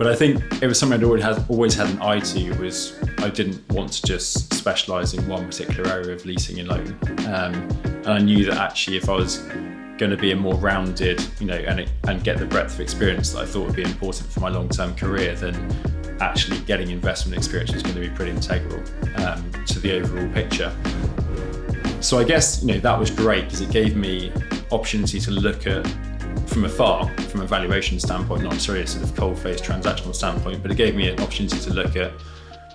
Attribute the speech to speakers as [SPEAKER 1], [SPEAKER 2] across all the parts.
[SPEAKER 1] But I think it was something I'd always had an eye to. Was I didn't want to just specialise in one particular area of leasing alone, and I knew that actually if I was going to be a more rounded, and get the breadth of experience that I thought would be important for my long-term career, then actually getting investment experience was going to be pretty integral to the overall picture. So I guess that was great because it gave me opportunity to look at from afar, from a valuation standpoint, not necessarily a sort of cold-faced transactional standpoint, but it gave me an opportunity to look at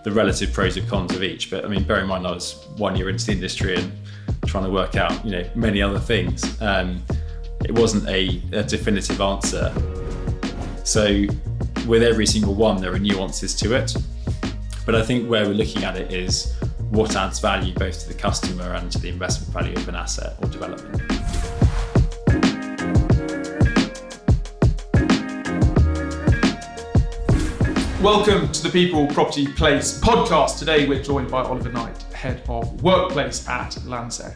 [SPEAKER 1] the relative pros and cons of each. But I mean, bear in mind I was 1 year into the industry and trying to work out many other things. It wasn't a definitive answer. So with every single one, there are nuances to it. But I think where we're looking at it is what adds value both to the customer and to the investment value of an asset or development.
[SPEAKER 2] Welcome to the People Property Place podcast. Today we're joined by Oliver Knight, Head of Workplace at Landsec.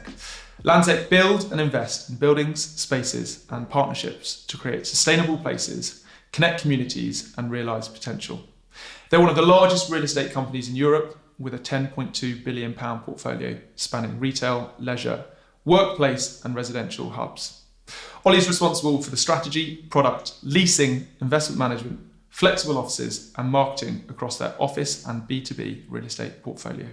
[SPEAKER 2] Landsec build and invest in buildings, spaces and partnerships to create sustainable places, connect communities and realise potential. They're one of the largest real estate companies in Europe with a £10.2 billion portfolio spanning retail, leisure, workplace and residential hubs. Ollie's responsible for the strategy, product, leasing, investment management, flexible offices and marketing across their Office and B2B real estate portfolio.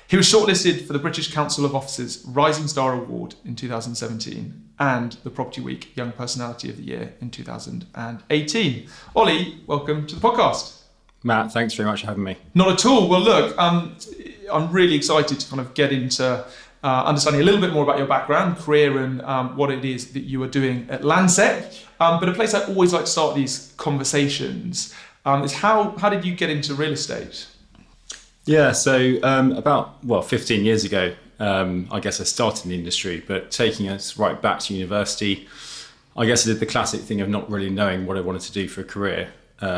[SPEAKER 2] He was shortlisted for the British Council of Office's Rising Star Award in 2017 and the Property Week Young Personality of the Year in 2018. Ollie, welcome to the podcast.
[SPEAKER 1] Matt, thanks very much for having me.
[SPEAKER 2] Not at all. Well, look, I'm really excited to kind of get into understanding a little bit more about your background, career and what it is that you are doing at Landsec. But a place I always like to start these conversations is how did you get into real estate?
[SPEAKER 1] Yeah, so about 15 years ago, I guess I started in the industry, but taking us right back to university, I guess I did the classic thing of not really knowing what I wanted to do for a career.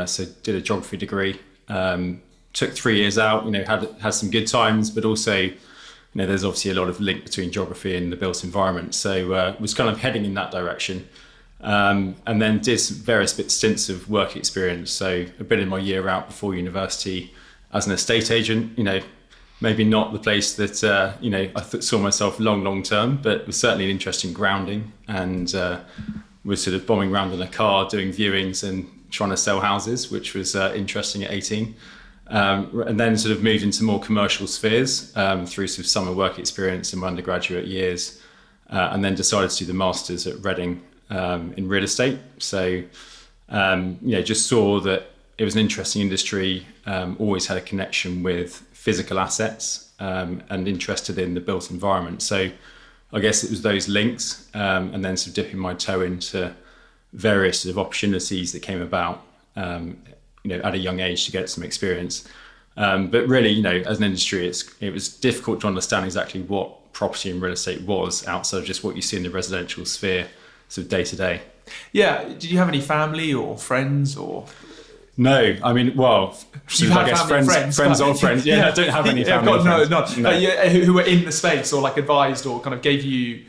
[SPEAKER 1] So did a geography degree, took 3 years out, had some good times, but also, there's obviously a lot of link between geography and the built environment. So was kind of heading in that direction. And then did some various stints of work experience. So a bit in my year out before university as an estate agent, maybe not the place that, I saw myself long term, but was certainly an interesting grounding and was sort of bombing around in a car, doing viewings and trying to sell houses, which was interesting at 18. And then sort of moved into more commercial spheres through sort of summer work experience in my undergraduate years, and then decided to do the Masters at Reading in real estate. So, just saw that it was an interesting industry, always had a connection with physical assets and interested in the built environment. So I guess it was those links and then sort of dipping my toe into various sort of opportunities that came about, at a young age to get some experience. But really, as an industry, it was difficult to understand exactly what property and real estate was outside of just what you see in the residential sphere, sort of day to day.
[SPEAKER 2] Yeah. Did you have any family or friends or?
[SPEAKER 1] No, I mean, well,
[SPEAKER 2] you
[SPEAKER 1] I guess friends, old friends. Yeah, I don't have any family. Who were in the space or like advised or kind of gave you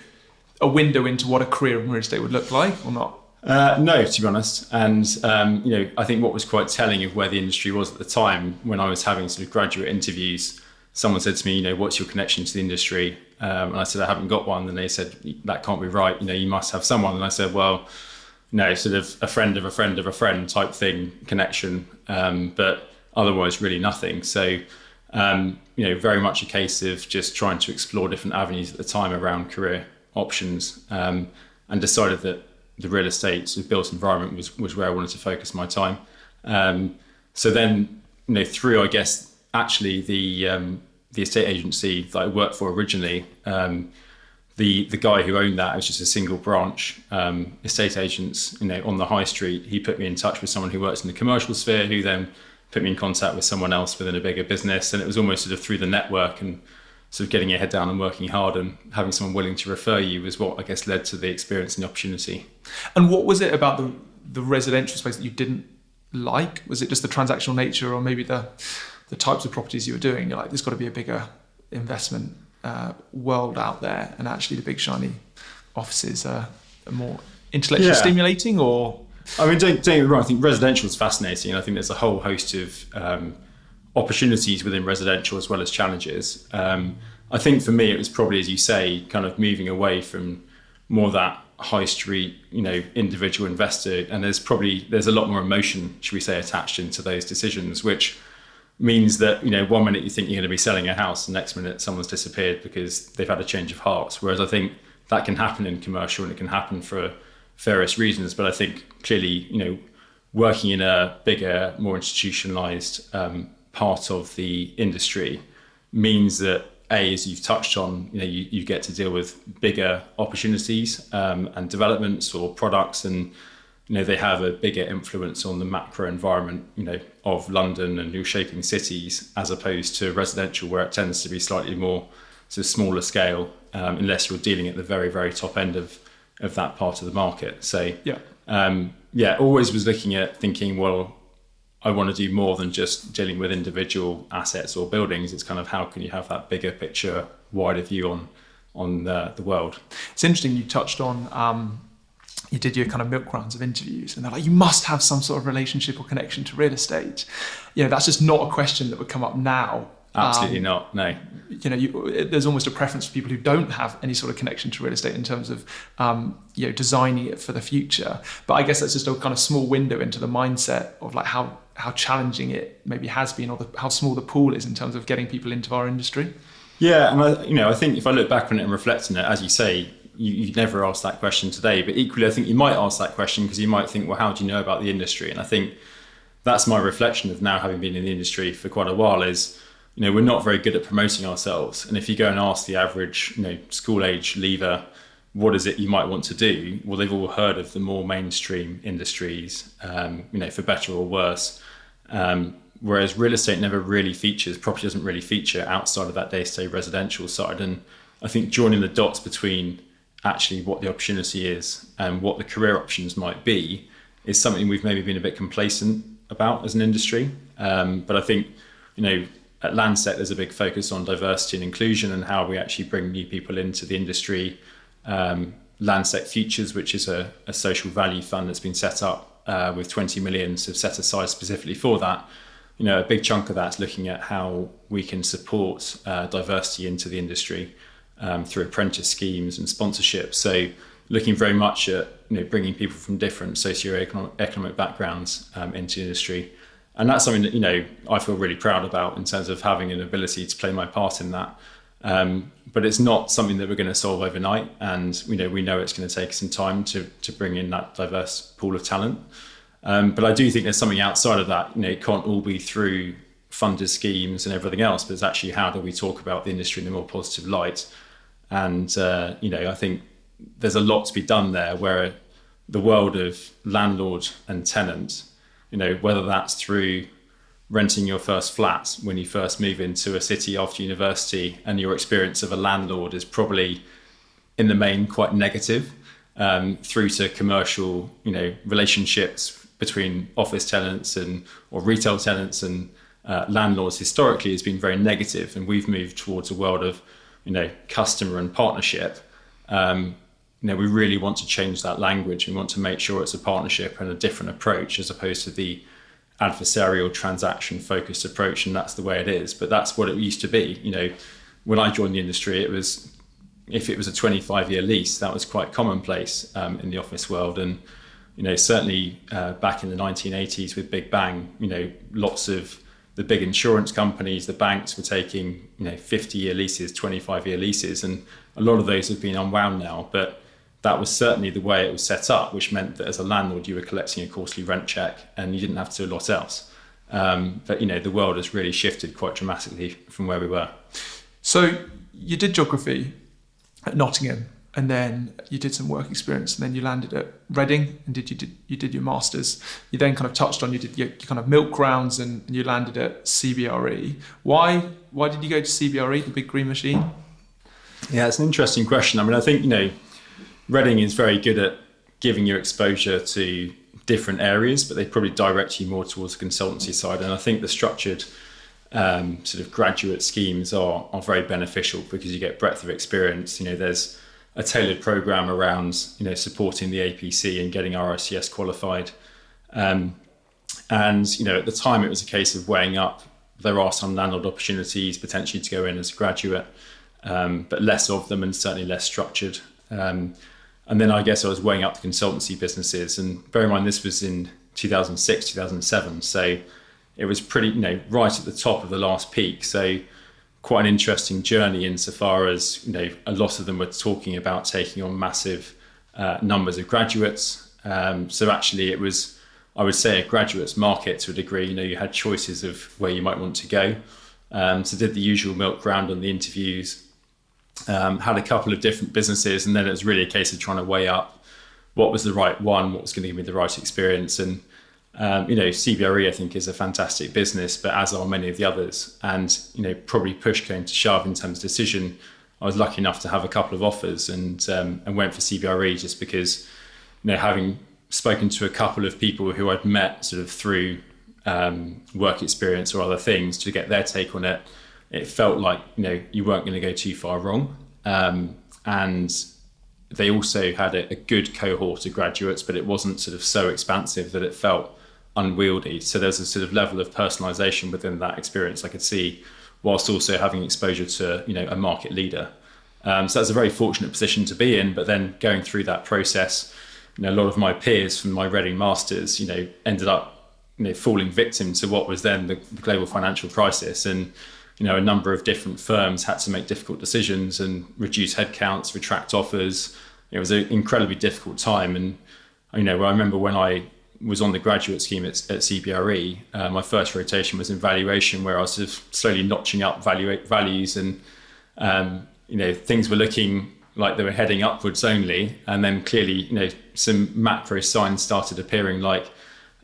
[SPEAKER 1] a window into what a career in real estate would look like or not? No, to be honest. And, I think what was quite telling of where the industry was at the time, when I was having sort of graduate interviews, someone said to me, what's your connection to the industry? And I said, I haven't got one. And they said, that can't be right. You must have someone. And I said, well, no, sort of a friend of a friend of a friend type thing, connection, but otherwise really nothing. So, very much a case of just trying to explore different avenues at the time around career options, and decided that the real estate sort of built environment was where I wanted to focus my time. So then, through, I guess, actually the estate agency that I worked for originally, the guy who owned that, it was just a single branch estate agents, on the high street. He put me in touch with someone who works in the commercial sphere, who then put me in contact with someone else within a bigger business. And it was almost sort of through the network and sort of getting your head down and working hard and having someone willing to refer you was what I guess led to the experience and the opportunity.
[SPEAKER 2] And what was it about the residential space that you didn't like? Was it just the transactional nature or maybe the types of properties you were doing? You're like, there's got to be a bigger investment world out there, and actually the big shiny offices are more intellectually stimulating, or?
[SPEAKER 1] I mean, don't get me wrong. I think residential is fascinating, and I think there's a whole host of opportunities within residential as well as challenges. I think for me, it was probably, as you say, kind of moving away from more that high street, individual investor, and there's a lot more emotion, should we say, attached into those decisions, which means that 1 minute you think you're going to be selling a house, the next minute someone's disappeared because they've had a change of heart. Whereas I think that can happen in commercial, and it can happen for various reasons. But I think clearly, working in a bigger, more institutionalized part of the industry means that, as you've touched on, you get to deal with bigger opportunities and developments or products, and they have a bigger influence on the macro environment, of London and new shaping cities, as opposed to residential, where it tends to be slightly more sort of smaller scale, unless you're dealing at the very, very top end of that part of the market. So always was looking at thinking, well, I want to do more than just dealing with individual assets or buildings. It's kind of how can you have that bigger picture, wider view on the world.
[SPEAKER 2] It's interesting you touched on, you did your kind of milk rounds of interviews, and they're like, you must have some sort of relationship or connection to real estate. That's just not a question that would come up now.
[SPEAKER 1] Absolutely not, no.
[SPEAKER 2] There's almost a preference for people who don't have any sort of connection to real estate in terms of, designing it for the future. But I guess that's just a kind of small window into the mindset of like how challenging it maybe has been, or how small the pool is in terms of getting people into our industry.
[SPEAKER 1] Yeah, and I think if I look back on it and reflect on it, as you say, you never ask that question today. But equally, I think you might ask that question because you might think, well, how do you know about the industry? And I think that's my reflection of now having been in the industry for quite a while is, we're not very good at promoting ourselves. And if you go and ask the average, school age leaver, what is it you might want to do? Well, they've all heard of the more mainstream industries, for better or worse. Whereas real estate never really features, property doesn't really feature outside of that day-to-day residential side. And I think joining the dots between actually what the opportunity is and what the career options might be is something we've maybe been a bit complacent about as an industry. But I think, at Landsec, there's a big focus on diversity and inclusion and how we actually bring new people into the industry. Landsec Futures, which is a social value fund that's been set up with 20 million set aside specifically for that. A big chunk of that's looking at how we can support diversity into the industry through apprentice schemes and sponsorships. So looking very much at bringing people from different socio-economic backgrounds into the industry. And that's something that, I feel really proud about in terms of having an ability to play my part in that. But it's not something that we're going to solve overnight. And, we know it's going to take some time to bring in that diverse pool of talent. But I do think there's something outside of that. It can't all be through funded schemes and everything else, but it's actually how do we talk about the industry in a more positive light. And, I think there's a lot to be done there where the world of landlord and tenant, whether that's through renting your first flat when you first move into a city after university and your experience of a landlord is probably in the main quite negative, through to commercial, relationships between office tenants or retail tenants and landlords historically has been very negative. And we've moved towards a world of, customer and partnership. We really want to change that language. We want to make sure it's a partnership and a different approach as opposed to the adversarial transaction focused approach. And that's the way it is. But that's what it used to be. When I joined the industry, if it was a 25-year lease, that was quite commonplace in the office world. And, certainly back in the 1980s with Big Bang, lots of the big insurance companies, the banks were taking, 50-year leases, 25-year leases. And a lot of those have been unwound now. But that was certainly the way it was set up, which meant that as a landlord, you were collecting a quarterly rent check and you didn't have to do a lot else. But, the world has really shifted quite dramatically from where we were.
[SPEAKER 2] So you did geography at Nottingham, and then you did some work experience, and then you landed at Reading and you did your masters. You then kind of touched on, you did your kind of milk rounds, and you landed at CBRE. Why did you go to CBRE, the big green machine?
[SPEAKER 1] Yeah, it's an interesting question. I mean, I think, Reading is very good at giving you exposure to different areas, but they probably direct you more towards the consultancy side. And I think the structured sort of graduate schemes are very beneficial because you get breadth of experience. There's a tailored program around supporting the APC and getting RICS qualified. And at the time it was a case of weighing up. There are some landlord opportunities potentially to go in as a graduate, but less of them and certainly less structured. And then I guess I was weighing up the consultancy businesses, and bear in mind this was in 2006, 2007. So it was pretty, right at the top of the last peak. So quite an interesting journey insofar as, a lot of them were talking about taking on massive numbers of graduates. So actually it was, I would say, a graduates market to a degree. You had choices of where you might want to go. So did the usual milk round on the interviews, had a couple of different businesses, and then it was really a case of trying to weigh up what was the right one, what was going to give me the right experience. And CBRE I think is a fantastic business, but as are many of the others. And probably push came to shove in terms of decision. I was lucky enough to have a couple of offers and went for CBRE just because having spoken to a couple of people who I'd met sort of through work experience or other things to get their take on it. It felt like you weren't going to go too far wrong, and they also had a good cohort of graduates, but it wasn't sort of so expansive that it felt unwieldy. So there's a sort of level of personalisation within that experience I could see, whilst also having exposure to a market leader. So that's a very fortunate position to be in. But then going through that process, a lot of my peers from my Reading Masters, ended up falling victim to what was then the global financial crisis. And a number of different firms had to make difficult decisions and reduce headcounts, retract offers. It was an incredibly difficult time. And, I remember when I was on the graduate scheme at CBRE, my first rotation was in valuation, where I was sort of slowly notching up values and, things were looking like they were heading upwards only. And then clearly, some macro signs started appearing like,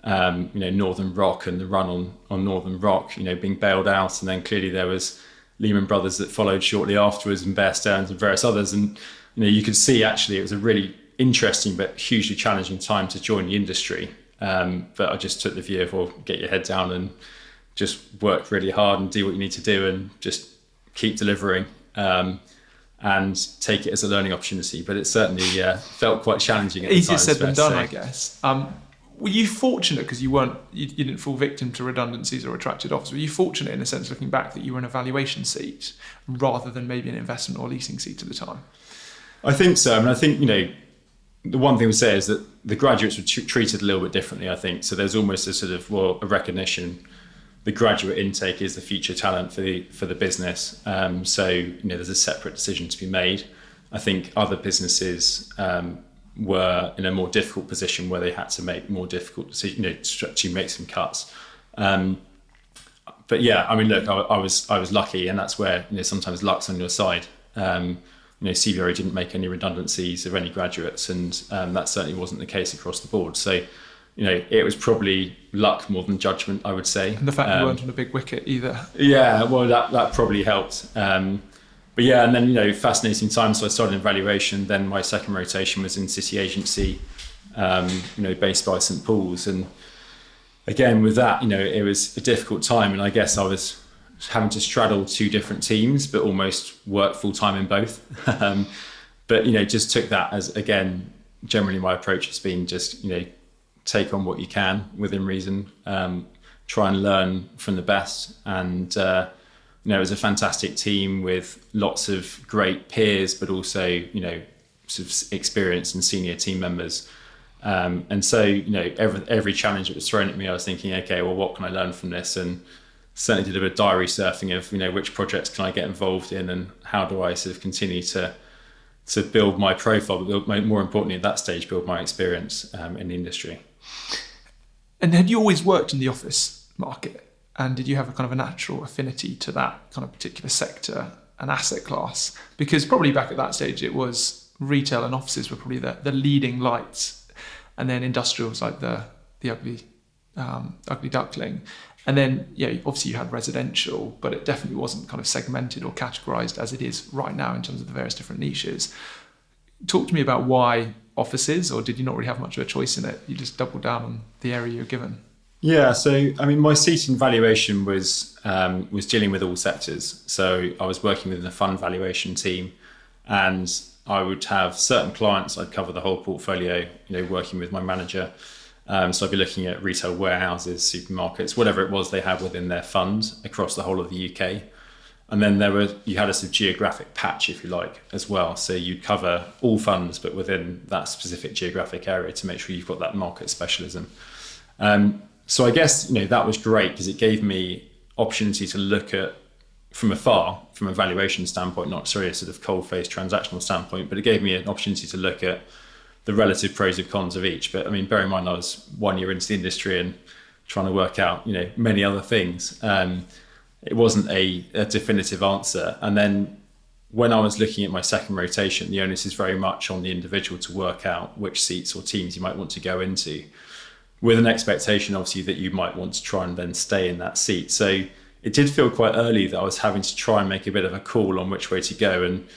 [SPEAKER 1] Northern Rock and the run on Northern Rock, being bailed out. And then clearly there was Lehman Brothers that followed shortly afterwards, and Bear Stearns and various others. And, you could see actually it was a really interesting but hugely challenging time to join the industry. But I just took the view of, well, get your head down and just work really hard and do what you need to do and just keep delivering, and take it as a learning opportunity. But it certainly felt quite challenging at the time.
[SPEAKER 2] Easier said than done, I guess. Were you fortunate, because you didn't fall victim to redundancies or retracted offers? Were you fortunate in a sense, looking back, that you were in a valuation seat rather than maybe an investment or leasing seat at the time?
[SPEAKER 1] I think so. I mean, I think, the one thing we say is that the graduates were treated a little bit differently, I think. So there's almost a sort of, a recognition. The graduate intake is the future talent for the business. So, there's a separate decision to be made. I think other businesses were in a more difficult position where they had to make more difficult decisions, to make some cuts. But yeah, I mean, look, I was lucky, and that's where sometimes luck's on your side. CBRE didn't make any redundancies of any graduates, and that certainly wasn't the case across the board. So, it was probably luck more than judgment, I would say.
[SPEAKER 2] And the fact you weren't on a big wicket either.
[SPEAKER 1] Yeah, well, that probably helped. But yeah, and then, fascinating time. So I started in valuation. Then my second rotation was in city agency, based by St Paul's. And again, with that, it was a difficult time. And I guess I was having to straddle two different teams, but almost work full time in both. But, just took that as, again, generally my approach has been just, take on what you can within reason, try and learn from the best. And, it was a fantastic team with lots of great peers, but also, sort of experienced and senior team members. And so, every challenge that was thrown at me, I was thinking, okay, well, what can I learn from this? And certainly did a bit of diary surfing of, which projects can I get involved in, and how do I sort of continue to build my profile, but more importantly at that stage, build my experience in the industry.
[SPEAKER 2] And had you always worked in the office market? And did you have a kind of a natural affinity to that kind of particular sector and asset class? Because probably back at that stage, it was retail and offices were probably the leading lights, and then industrials like the ugly duckling. And then, obviously you had residential, but it definitely wasn't kind of segmented or categorized as it is right now in terms of the various different niches. Talk to me about why offices, or did you not really have much of a choice in it? You just doubled down on the area you're given?
[SPEAKER 1] Yeah, so I mean, my seat in valuation was dealing with all sectors. So I was working within a fund valuation team, and I would have certain clients. I'd cover the whole portfolio, working with my manager. So I'd be looking at retail warehouses, supermarkets, whatever it was they had within their fund across the whole of the UK. And then you had a sort of geographic patch, if you like, as well. So you'd cover all funds, but within that specific geographic area to make sure you've got that market specialism. So I guess, that was great because it gave me opportunity to look at from afar, from a valuation standpoint, not necessarily a sort of cold-faced transactional standpoint, but it gave me an opportunity to look at the relative pros and cons of each. But I mean, bear in mind, I was 1 year into the industry and trying to work out, many other things. It wasn't a definitive answer. And then when I was looking at my second rotation, the onus is very much on the individual to work out which seats or teams you might want to go into, with an expectation, obviously, that you might want to try and then stay in that seat. So it did feel quite early that I was having to try and make a bit of a call on which way to go. And,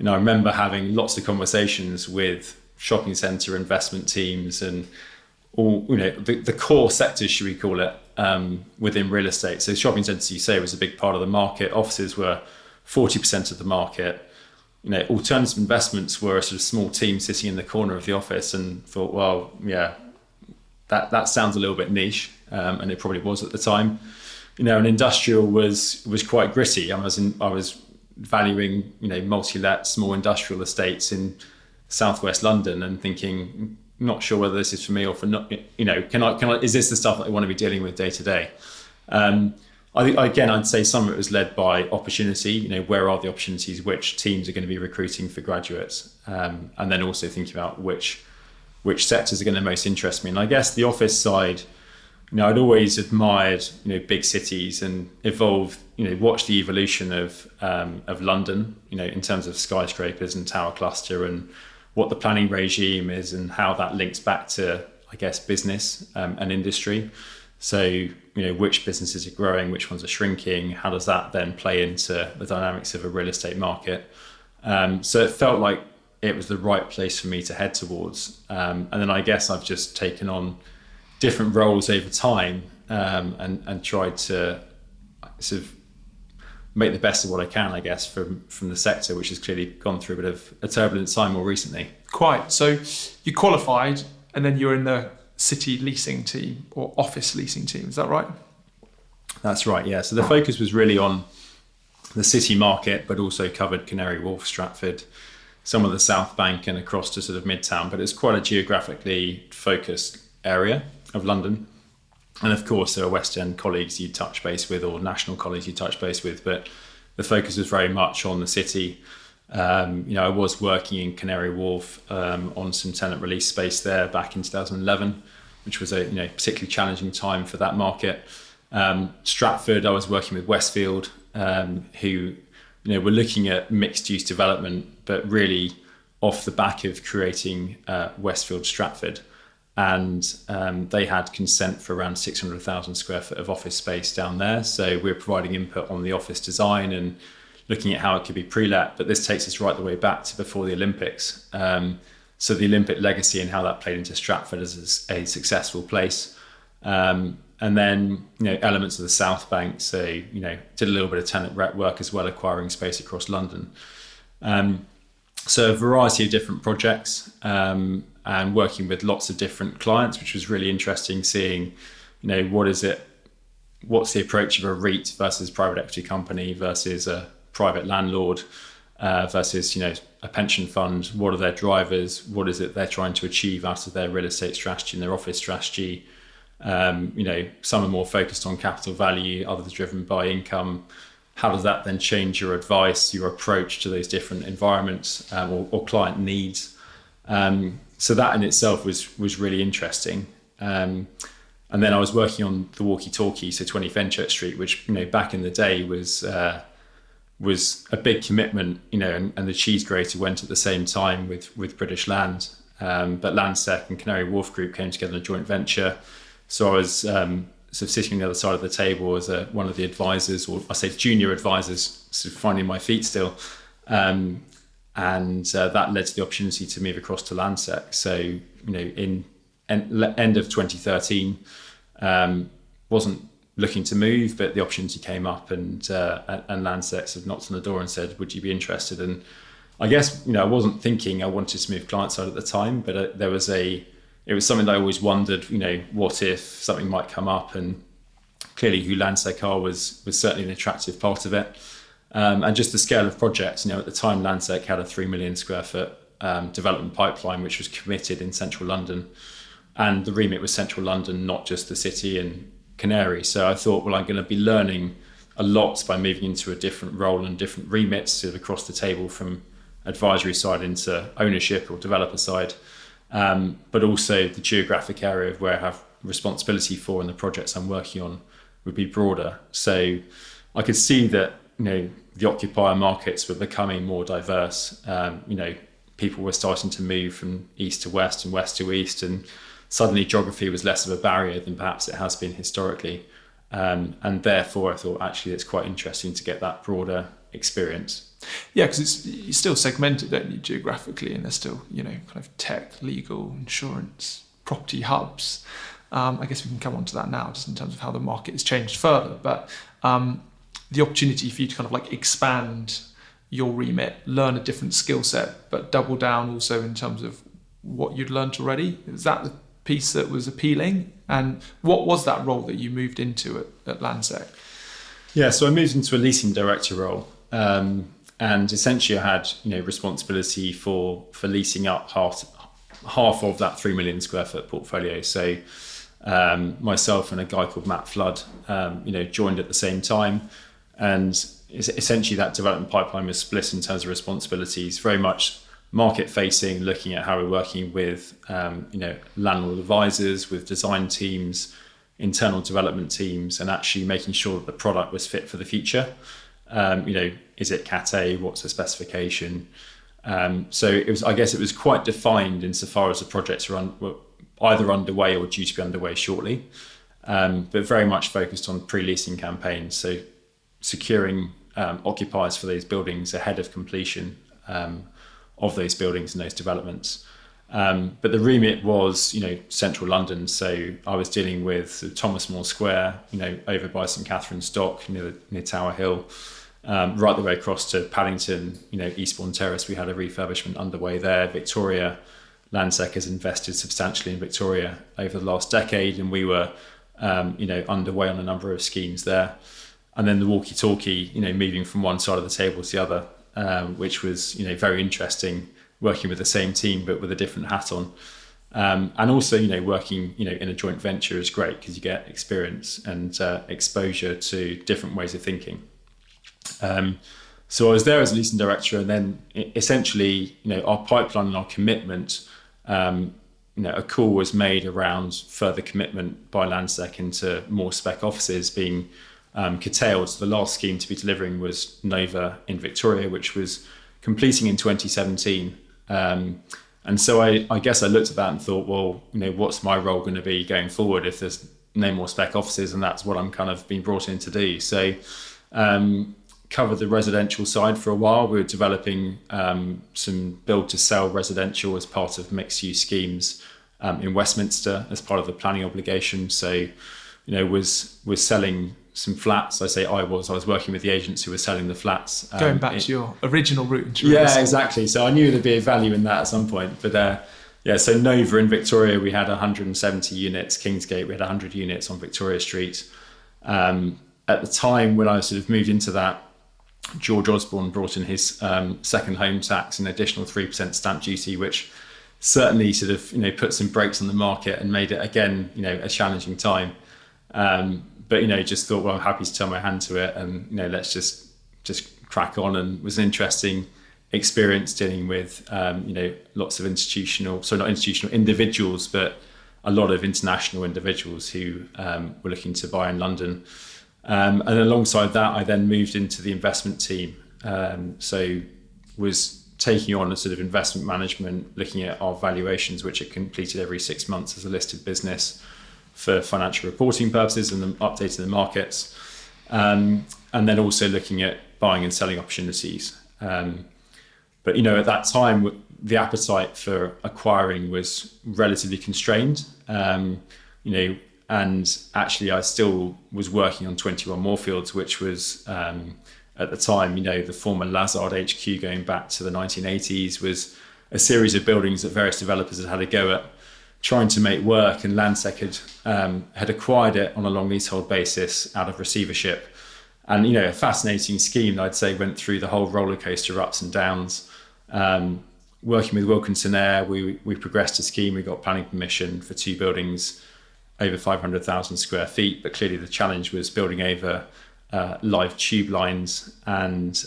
[SPEAKER 1] I remember having lots of conversations with shopping centre investment teams and all, the core sectors, should we call it, within real estate. So shopping centres, you say, was a big part of the market. Offices were 40% of the market. Alternative investments were a sort of small team sitting in the corner of the office, and thought, well, yeah, that sounds a little bit niche, and it probably was at the time. And industrial was quite gritty. I was valuing multi-let small industrial estates in southwest London and thinking, not sure whether this is for me or for not. Can I? Is this the stuff that I want to be dealing with day to day? I'd say some of it was led by opportunity. Where are the opportunities? Which teams are going to be recruiting for graduates? And then also thinking about which sectors are going to most interest me. And I guess the office side, I'd always admired, big cities and watched the evolution of London, in terms of skyscrapers and tower cluster and what the planning regime is and how that links back to, I guess, business and industry. So, which businesses are growing, which ones are shrinking, how does that then play into the dynamics of a real estate market? So it felt like it was the right place for me to head towards. And then I guess I've just taken on different roles over time, and tried to sort of make the best of what I can, I guess, from the sector, which has clearly gone through a bit of a turbulent time more recently.
[SPEAKER 2] Quite. So you qualified and then you're in the city leasing team or office leasing team. Is that right?
[SPEAKER 1] That's right, yeah. So the focus was really on the city market, but also covered Canary Wharf, Stratford, some of the South Bank and across to sort of Midtown. But it's quite a geographically focused area of London. And of course, there are West End colleagues you touch base with or national colleagues you touch base with, but the focus was very much on the city. I was working in Canary Wharf on some tenant release space there back in 2011, which was a particularly challenging time for that market. Stratford, I was working with Westfield, who were looking at mixed use development, but really off the back of creating Westfield Stratford. And they had consent for around 600,000 square foot of office space down there. So we're providing input on the office design and looking at how it could be pre-let. But this takes us right the way back to before the Olympics. So the Olympic legacy and how that played into Stratford as a successful place. And then, elements of the South Bank. So, did a little bit of tenant rep work as well, acquiring space across London. So a variety of different projects. And working with lots of different clients, which was really interesting, seeing, what's the approach of a REIT versus private equity company versus a private landlord versus, a pension fund. What are their drivers? What is it they're trying to achieve out of their real estate strategy and their office strategy? Some are more focused on capital value, others driven by income. How does that then change your advice, your approach to those different environments or client needs? So that in itself was really interesting. And then I was working on the walkie-talkie, so 20 Fenchurch Street, which back in the day was a big commitment, and the cheese grater went at the same time with British Land. But Landsec and Canary Wharf Group came together in a joint venture. So I was sort of sitting on the other side of the table as one of the advisors, or I say junior advisors, sort of finding my feet still. And that led to the opportunity to move across to Landsec. So, in end of 2013, wasn't looking to move, but the opportunity came up, and Landsec sort of knocked on the door and said, "Would you be interested?" And I guess, I wasn't thinking I wanted to move client side at the time, but it was something that I always wondered, what if something might come up, and clearly who Landsec are was certainly an attractive part of it. And just the scale of projects, at the time Landsec had a 3 million square foot development pipeline, which was committed in central London. And the remit was central London, not just the city and Canary. So I thought, well, I'm going to be learning a lot by moving into a different role and different remits sort of across the table from advisory side into ownership or developer side. But also the geographic area of where I have responsibility for and the projects I'm working on would be broader. So I could see that, the occupier markets were becoming more diverse. People were starting to move from east to west and west to east, and suddenly geography was less of a barrier than perhaps it has been historically. And therefore I thought actually it's quite interesting to get that broader experience.
[SPEAKER 2] Yeah, because you're still segmented, don't you, geographically, and there's still, kind of tech, legal, insurance, property hubs. I guess we can come on to that now, just in terms of how the market has changed further. But the opportunity for you to kind of like expand your remit, learn a different skill set, but double down also in terms of what you'd learned already. Is that the piece that was appealing? And what was that role that you moved into at Landsec?
[SPEAKER 1] Yeah, so I moved into a leasing director role. And essentially I had, responsibility for leasing up half of that 3 million square foot portfolio. So myself and a guy called Matt Flood, joined at the same time. And essentially that development pipeline was split in terms of responsibilities, very much market facing, looking at how we're working with, landlord advisors, with design teams, internal development teams, and actually making sure that the product was fit for the future. Is it Cat A? What's the specification? So it was quite defined insofar as the projects were either underway or due to be underway shortly, but very much focused on pre-leasing campaigns. So securing occupiers for those buildings ahead of completion of those buildings and those developments. But the remit was, central London. So I was dealing with Thomas More Square, over by St Catherine's Dock, near Tower Hill, right the way across to Paddington, Eastbourne Terrace. We had a refurbishment underway there. Victoria, Landsec has invested substantially in Victoria over the last decade, and we were, underway on a number of schemes there. And then the walkie-talkie, moving from one side of the table to the other, which was, very interesting, working with the same team but with a different hat on. And also, working, in a joint venture is great because you get experience and exposure to different ways of thinking. So I was there as a leasing director, and then essentially, our pipeline and our commitment, a call was made around further commitment by Landsec into more spec offices being curtailed. So the last scheme to be delivering was Nova in Victoria, which was completing in 2017. And so I guess I looked at that and thought, well, what's my role going to be going forward if there's no more spec offices? And that's what I'm kind of being brought in to do. So covered the residential side for a while. We were developing some build to sell residential as part of mixed use schemes in Westminster as part of the planning obligation. So, was selling some flats. I was working with the agents who were selling the flats.
[SPEAKER 2] Going back to your original route.
[SPEAKER 1] Yeah, exactly. So I knew there'd be a value in that at some point. But so Nova in Victoria, we had 170 units. Kingsgate, we had 100 units on Victoria Street. At the time when I sort of moved into that, George Osborne brought in his second home tax, an additional 3% stamp duty, which certainly sort of, put some brakes on the market and made it again, a challenging time. But, just thought, well, I'm happy to turn my hand to it and, let's just crack on. And it was an interesting experience dealing with, lots of individuals, but a lot of international individuals who were looking to buy in London. And alongside that, I then moved into the investment team. So was taking on a sort of investment management, looking at our valuations, which are completed every 6 months as a listed business for financial reporting purposes and then updating the markets. And then also looking at buying and selling opportunities. But, at that time, the appetite for acquiring was relatively constrained. And actually I still was working on 21 Moorfields, which was at the time, the former Lazard HQ going back to the 1980s was a series of buildings that various developers had a go at trying to make work, and Landsec had acquired it on a long leasehold basis out of receivership. And, a fascinating scheme, I'd say, went through the whole roller coaster ups and downs. Working with Wilkinson Air, we progressed a scheme. We got planning permission for 2 buildings over 500,000 square feet. But clearly the challenge was building over live tube lines, and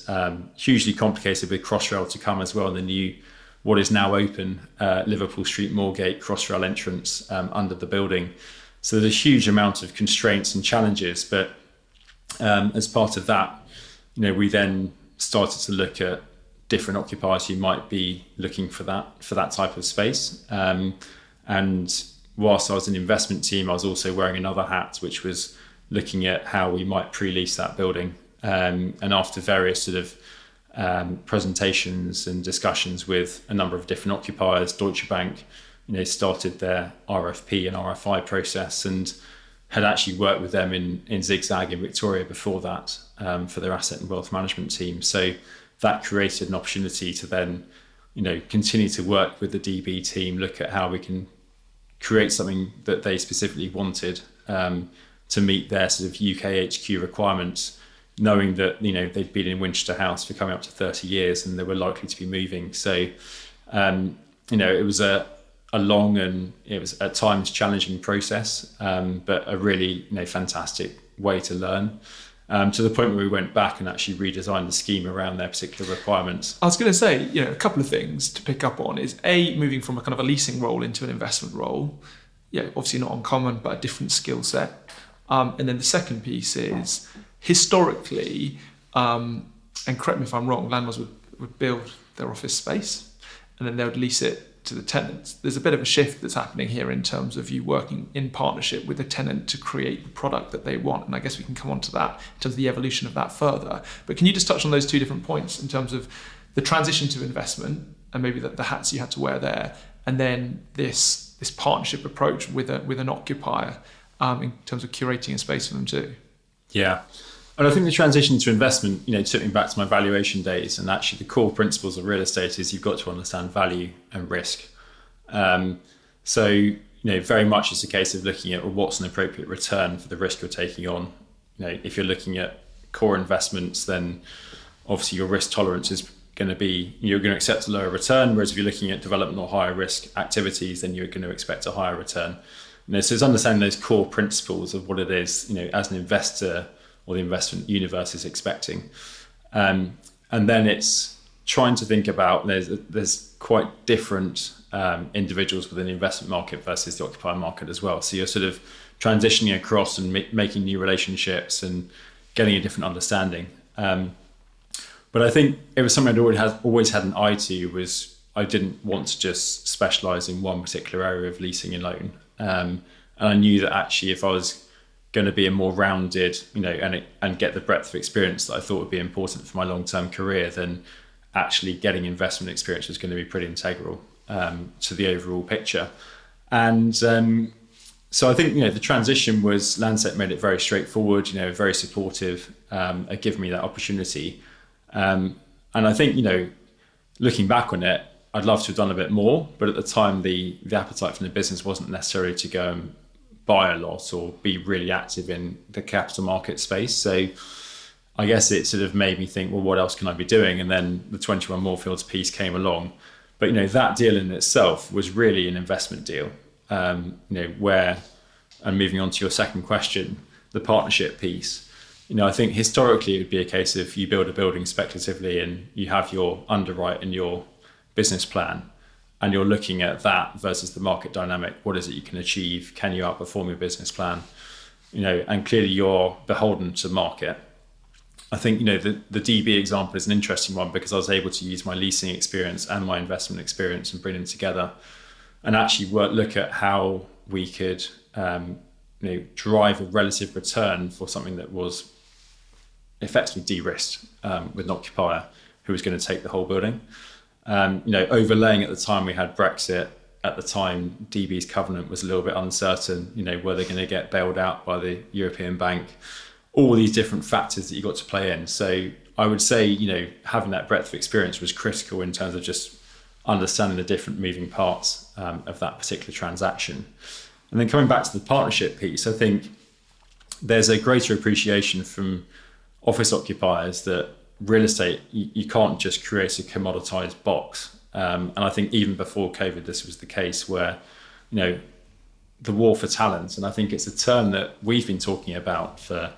[SPEAKER 1] hugely complicated with Crossrail to come as well. And the new, what is now open, Liverpool Street Moorgate Crossrail entrance under the building. So there's a huge amount of constraints and challenges. But as part of that, we then started to look at different occupiers who might be looking for that type of space. And whilst I was in the investment team, I was also wearing another hat, which was looking at how we might pre-lease that building. And after various sort of presentations and discussions with a number of different occupiers, Deutsche Bank, started their RFP and RFI process, and had actually worked with them in Zigzag in Victoria before that for their asset and wealth management team. So that created an opportunity to then, continue to work with the DB team, look at how we can create something that they specifically wanted to meet their sort of UK HQ requirements, knowing that, they'd been in Winchester House for coming up to 30 years and they were likely to be moving. So, it was a long and it was at times challenging process, but a really, fantastic way to learn. To the point where we went back and actually redesigned the scheme around their particular requirements.
[SPEAKER 2] I was going to say, a couple of things to pick up on is moving from a kind of a leasing role into an investment role. Obviously not uncommon, but a different skill set. And then the second piece is historically, and correct me if I'm wrong, landlords would build their office space and then they would lease it to the tenants. There's a bit of a shift that's happening here in terms of you working in partnership with the tenant to create the product that they want. And I guess we can come on to that in terms of the evolution of that further. But can you just touch on those 2 different points in terms of the transition to investment and maybe the hats you had to wear there, and then this partnership approach with an occupier in terms of curating a space for them too? Yeah.
[SPEAKER 1] And I think the transition to investment, took me back to my valuation days. And actually the core principles of real estate is you've got to understand value and risk. So, very much it's a case of looking at what's an appropriate return for the risk you're taking on. If you're looking at core investments, then obviously your risk tolerance is going to be, you're going to accept a lower return. Whereas if you're looking at development or higher risk activities, then you're going to expect a higher return. So it's understanding those core principles of what it is, as an investor or the investment universe is expecting. And then it's trying to think about, there's quite different individuals within the investment market versus the occupier market as well. So you're sort of transitioning across and making new relationships and getting a different understanding. But I think it was something I'd always had an eye to, was I didn't want to just specialise in one particular area of leasing alone. And I knew that actually if I was going to be a more rounded, and get the breadth of experience that I thought would be important for my long-term career, then actually getting investment experience was going to be pretty integral to the overall picture. And so I think, the transition was, Landsec made it very straightforward, very supportive, at giving me that opportunity. And I think, looking back on it, I'd love to have done a bit more, but at the time, the appetite from the business wasn't necessarily to go and buy a lot or be really active in the capital market space. So I guess it sort of made me think, well, what else can I be doing? And then the 21 Moorfields piece came along. But, that deal in itself was really an investment deal, where, and moving on to your second question, the partnership piece, I think historically it would be a case of you build a building speculatively and you have your underwrite and your business plan, and you're looking at that versus the market dynamic. What is it you can achieve? Can you outperform your business plan? And clearly you're beholden to market. I think, the DB example is an interesting one because I was able to use my leasing experience and my investment experience and bring them together and actually look at how we could, drive a relative return for something that was effectively de-risked with an occupier who was going to take the whole building. Overlaying at the time we had Brexit. At the time, DB's covenant was a little bit uncertain. Were they going to get bailed out by the European Bank? All these different factors that you got to play in. So I would say, having that breadth of experience was critical in terms of just understanding the different moving parts of that particular transaction. And then coming back to the partnership piece, I think there's a greater appreciation from office occupiers that real estate, you can't just create a commoditized box. And I think even before COVID, this was the case where, the war for talent, and I think it's a term that we've been talking about for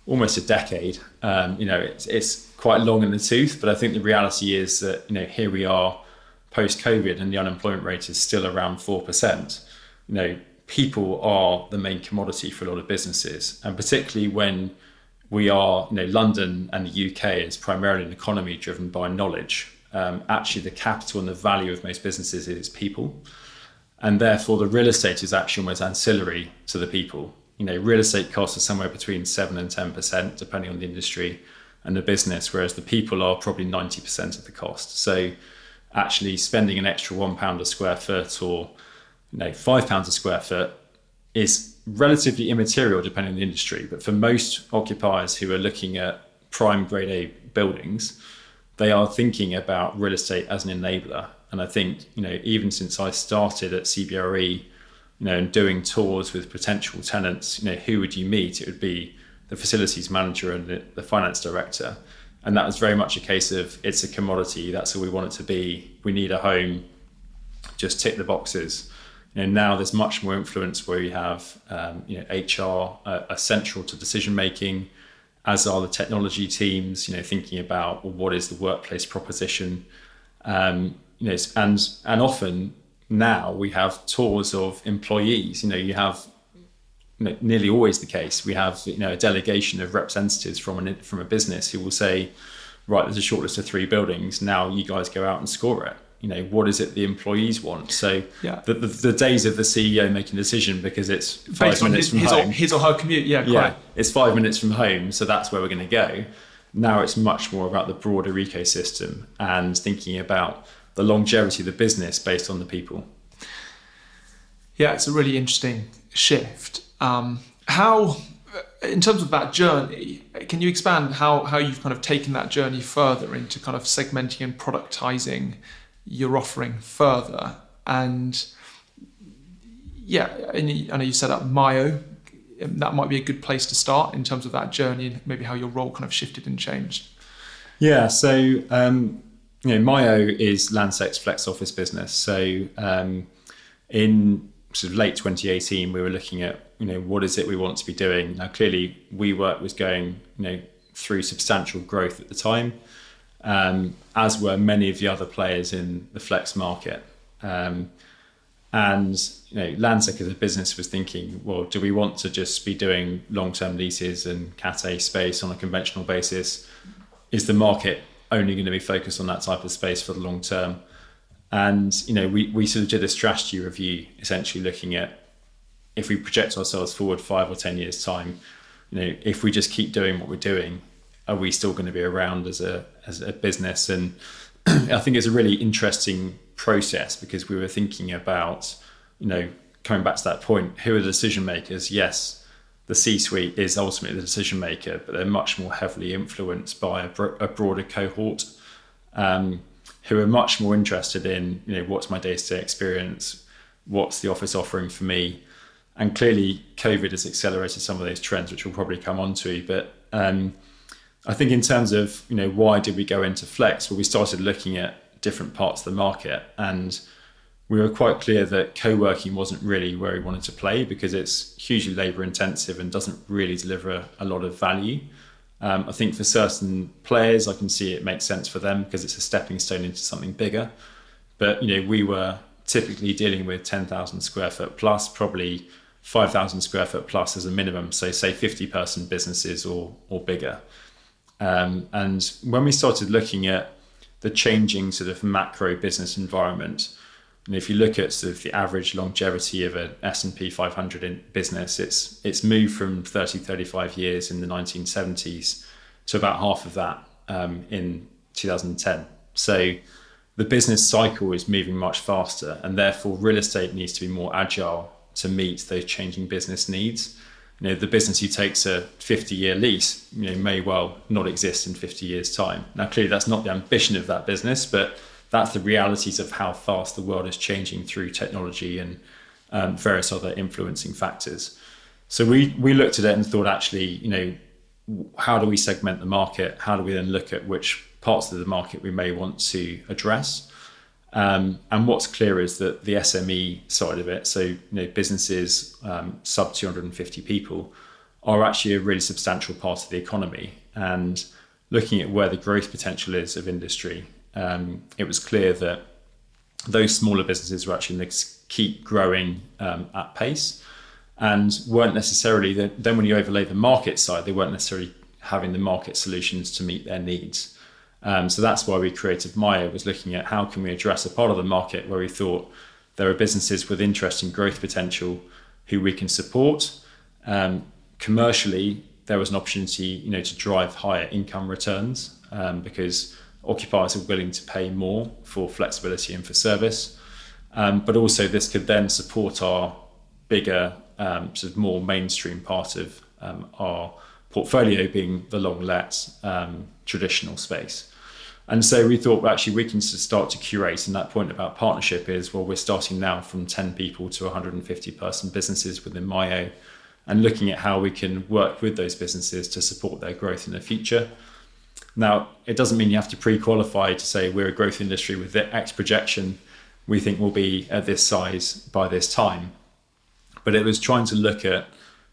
[SPEAKER 1] almost a decade. It's quite long in the tooth, but I think the reality is that, here we are post-COVID and the unemployment rate is still around 4%. People are the main commodity for a lot of businesses, and particularly when we are, London and the UK is primarily an economy driven by knowledge. Actually, the capital and the value of most businesses is people, and therefore the real estate is actually almost ancillary to the people. Real estate costs are somewhere between 7 and 10%, depending on the industry and the business, whereas the people are probably 90% of the cost. So actually spending an extra £1 a square foot or £5 a square foot is relatively immaterial depending on the industry. But for most occupiers who are looking at prime grade A buildings, they are thinking about real estate as an enabler. And I think, even since I started at CBRE, and doing tours with potential tenants, who would you meet? It would be the facilities manager and the finance director. And that was very much a case of, it's a commodity. That's all we want it to be. We need a home, just tick the boxes. Now there's much more influence where you have, HR are central to decision making, as are the technology teams, thinking about, well, what is the workplace proposition? And often now we have tours of employees. You have nearly always the case. We have a delegation of representatives from a business who will say, right, there's a shortlist of 3 buildings. Now you guys go out and score it. What is it the employees want? So the days of the CEO making a decision because it's 5 minutes from home,
[SPEAKER 2] his or her commute. Yeah,
[SPEAKER 1] it's 5 minutes from home, so that's where we're going to go. Now it's much more about the broader ecosystem and thinking about the longevity of the business based on the people.
[SPEAKER 2] Yeah, it's a really interesting shift. How, in terms of that journey, can you expand how you've kind of taken that journey further into kind of segmenting and productizing your offering further? And I know you set up Myo. That might be a good place to start in terms of that journey and maybe how your role kind of shifted and changed.
[SPEAKER 1] Yeah, so Myo is Landsec's flex office business. So in sort of late 2018, we were looking at what is it we want to be doing. Now clearly WeWork was going through substantial growth at the time, as were many of the other players in the flex market. And Landsec as a business was thinking, well, do we want to just be doing long-term leases and Cat A space on a conventional basis? Is the market only going to be focused on that type of space for the long term? And we sort of did a strategy review, essentially looking at, if we project ourselves forward 5 or 10 years time, if we just keep doing what we're doing, are we still going to be around as a business? And I think it's a really interesting process because we were thinking about, coming back to that point, who are the decision makers? Yes, the C-suite is ultimately the decision maker, but they're much more heavily influenced by a broader cohort who are much more interested in, what's my day-to-day experience? What's the office offering for me? And clearly COVID has accelerated some of those trends, which we'll probably come on to. But I think in terms of, why did we go into flex? Well, we started looking at different parts of the market, and we were quite clear that co-working wasn't really where we wanted to play because it's hugely labour intensive and doesn't really deliver a lot of value. I think for certain players, I can see it makes sense for them because it's a stepping stone into something bigger. But, we were typically dealing with 10,000 square foot plus, probably 5,000 square foot plus as a minimum. So say 50-person businesses or bigger. And when we started looking at the changing sort of macro business environment, and if you look at sort of the average longevity of an S&P 500 in business, it's moved from 35 years in the 1970s to about half of that in 2010. So the business cycle is moving much faster, and therefore real estate needs to be more agile to meet those changing business needs. the business who takes a 50-year lease, may well not exist in 50 years' time. Now, clearly, that's not the ambition of that business, but that's the realities of how fast the world is changing through technology and various other influencing factors. So we looked at it and thought, actually, how do we segment the market? How do we then look at which parts of the market we may want to address? And what's clear is that the SME side of it, so businesses sub 250 people, are actually a really substantial part of the economy. And looking at where the growth potential is of industry, it was clear that those smaller businesses were actually going to keep growing at pace, and weren't necessarily, then when you overlay the market side, they weren't necessarily having the market solutions to meet their needs. So that's why we created Myo, was looking at how can we address a part of the market where we thought there are businesses with interesting growth potential who we can support. Commercially, there was an opportunity, to drive higher income returns because occupiers are willing to pay more for flexibility and for service. But also this could then support our bigger, sort of more mainstream part of our portfolio, being the long let traditional space. And so we thought, well, actually, we can start to curate. And that point about partnership is, well, we're starting now from 10 people to 150 person businesses within Myo, and looking at how we can work with those businesses to support their growth in the future. Now, it doesn't mean you have to pre-qualify to say we're a growth industry with the X projection we think will be at this size by this time. But it was trying to look at,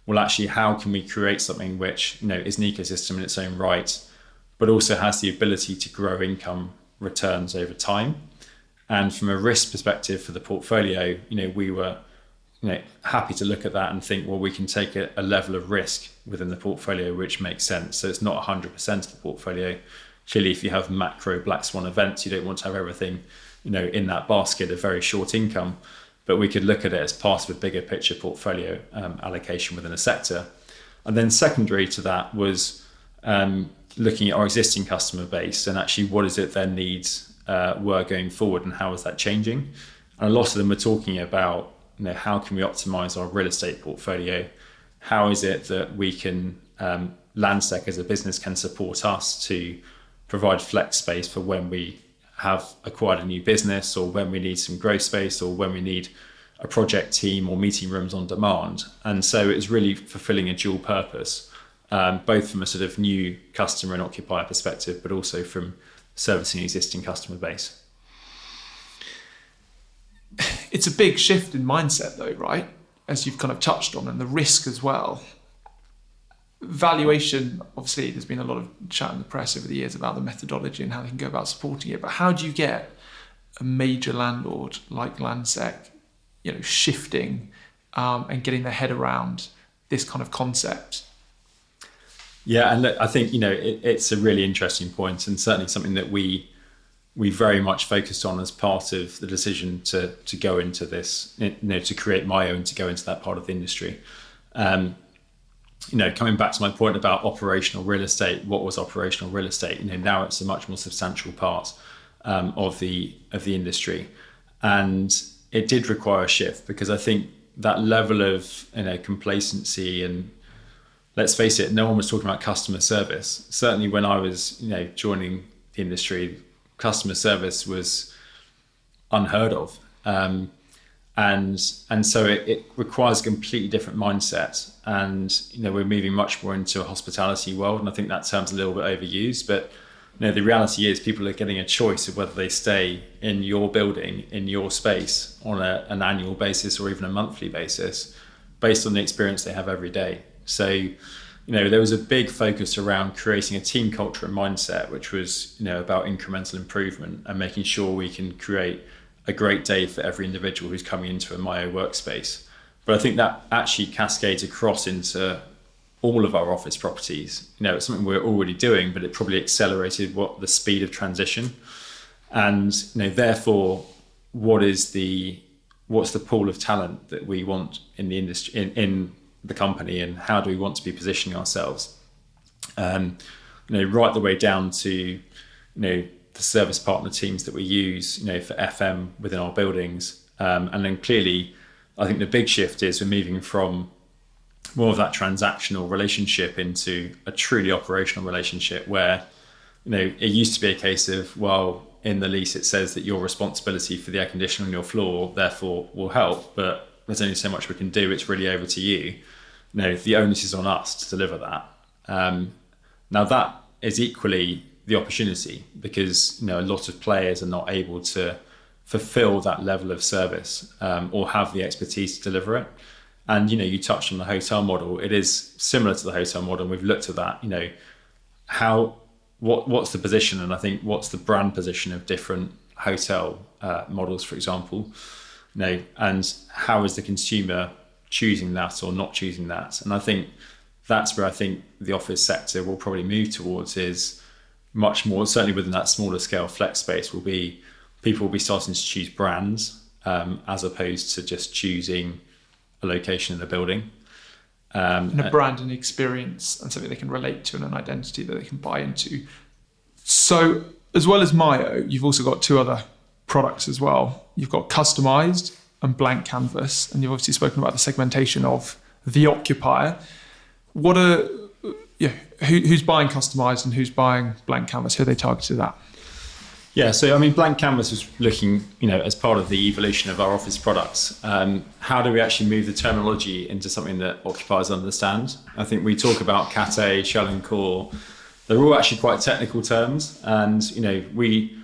[SPEAKER 1] well, actually, how can we create something which, is an ecosystem in its own right, but also has the ability to grow income returns over time. And from a risk perspective for the portfolio, we were happy to look at that and think, well, we can take a level of risk within the portfolio which makes sense. So it's not 100% of the portfolio. Clearly, if you have macro black swan events, you don't want to have everything in that basket of very short income. But we could look at it as part of a bigger picture portfolio allocation within a sector. And then secondary to that was looking at our existing customer base and actually what is it their needs were going forward and how is that changing. And a lot of them were talking about how can we optimize our real estate portfolio? How is it that we can, Landsec as a business can support us to provide flex space for when we have acquired a new business, or when we need some growth space, or when we need a project team or meeting rooms on demand. And so it's really fulfilling a dual purpose, both from a sort of new customer and occupier perspective, but also from servicing existing customer base.
[SPEAKER 2] It's a big shift in mindset though, right? As you've kind of touched on, and the risk as well. Valuation, obviously there's been a lot of chat in the press over the years about the methodology and how they can go about supporting it, but how do you get a major landlord like Landsec, shifting and getting their head around this kind of concept?
[SPEAKER 1] Yeah, and look, I think, it's a really interesting point, and certainly something that we very much focused on as part of the decision to go into this, to create Myo and to go into that part of the industry. Coming back to my point about operational real estate, what was operational real estate? Now it's a much more substantial part of the industry, and it did require a shift, because I think that level of complacency, and let's face it, no one was talking about customer service. Certainly when I was joining the industry, customer service was unheard of. And so it requires a completely different mindset. And, we're moving much more into a hospitality world. And I think that term's a little bit overused, but the reality is people are getting a choice of whether they stay in your building, in your space on an annual basis or even a monthly basis based on the experience they have every day. So, there was a big focus around creating a team culture and mindset, which was, about incremental improvement and making sure we can create a great day for every individual who's coming into a Myo workspace. But I think that actually cascades across into all of our office properties. It's something we're already doing, but it probably accelerated the speed of transition. And therefore, what's the pool of talent that we want in the industry, in the company, and how do we want to be positioning ourselves? Right the way down to the service partner teams that we use, for FM within our buildings. And then clearly, I think the big shift is we're moving from more of that transactional relationship into a truly operational relationship where, it used to be a case of, well, in the lease it says that your responsibility for the air conditioning on your floor therefore will help, but there's only so much we can do. It's really over to you. The onus is on us to deliver that. Now that is equally the opportunity, because a lot of players are not able to fulfill that level of service or have the expertise to deliver it. And you touched on the hotel model. It is similar to the hotel model, and we've looked at that. What's the position, and I think what's the brand position of different hotel models, for example, and how is the consumer choosing that or not choosing that? And I think that's where I think the office sector will probably move towards, is much more, certainly within that smaller scale flex space, people will be starting to choose brands as opposed to just choosing a location in the building.
[SPEAKER 2] And a brand and experience and something they can relate to and an identity that they can buy into. So as well as Myo, you've also got two other products as well. You've got Customized and Blank Canvas, and you've obviously spoken about the segmentation of the occupier. Who's buying Customized and who's buying Blank Canvas? Who are they targeted at?
[SPEAKER 1] Yeah, so Blank Canvas was looking, as part of the evolution of our office products, how do we actually move the terminology into something that occupiers understand? I think we talk about Cat A, Shell and Core. They're all actually quite technical terms, and we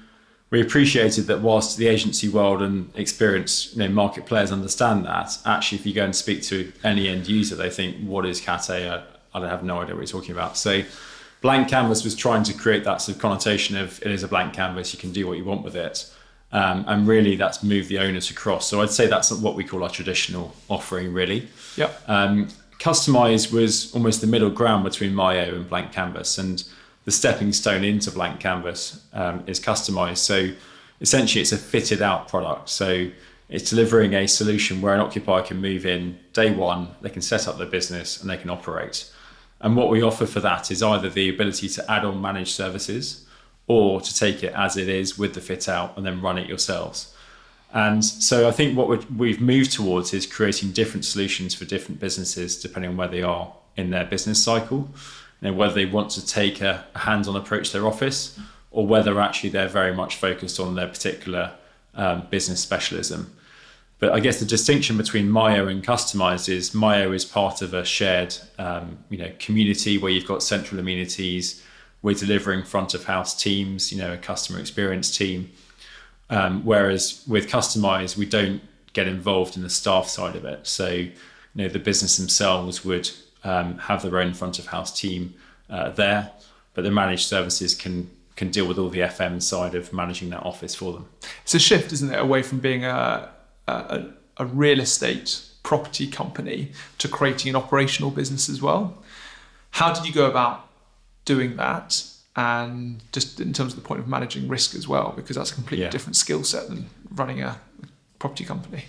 [SPEAKER 1] appreciated that whilst the agency world and experienced market players understand that, actually if you go and speak to any end user, they think, what is Cat A? I have no idea what you're talking about. So Blank Canvas was trying to create that sort of connotation of, it is a blank canvas, you can do what you want with it. And really that's moved the onus across. So I'd say that's what we call our traditional offering, really.
[SPEAKER 2] Yep.
[SPEAKER 1] Customized was almost the middle ground between Myo and Blank Canvas, and the stepping stone into Blank Canvas is Customized. So essentially it's a fitted out product. So it's delivering a solution where an occupier can move in day one, they can set up their business and they can operate. And what we offer for that is either the ability to add on managed services, or to take it as it is with the fit out and then run it yourselves. And so I think what we've moved towards is creating different solutions for different businesses depending on where they are in their business cycle, whether they want to take a hands-on approach to their office, or whether actually they're very much focused on their particular business specialism. But I guess the distinction between Myo and Customized is Myo is part of a shared community where you've got central amenities. We're delivering front of house teams, a customer experience team. Whereas with Customized, we don't get involved in the staff side of it. So the business themselves would have their own front of house team there, but the managed services can deal with all the FM side of managing that office for them.
[SPEAKER 2] It's a shift, isn't it, away from being a real estate property company to creating an operational business as well. How did you go about doing that? And just in terms of the point of managing risk as well, because that's a completely different skill set than running a property company.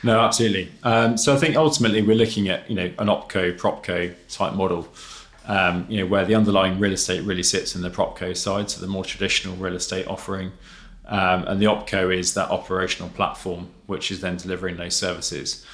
[SPEAKER 1] No, absolutely. So I think ultimately we're looking at an opco, propco type model, where the underlying real estate really sits in the propco side, so the more traditional real estate offering. And the opco is that operational platform, which is then delivering those services.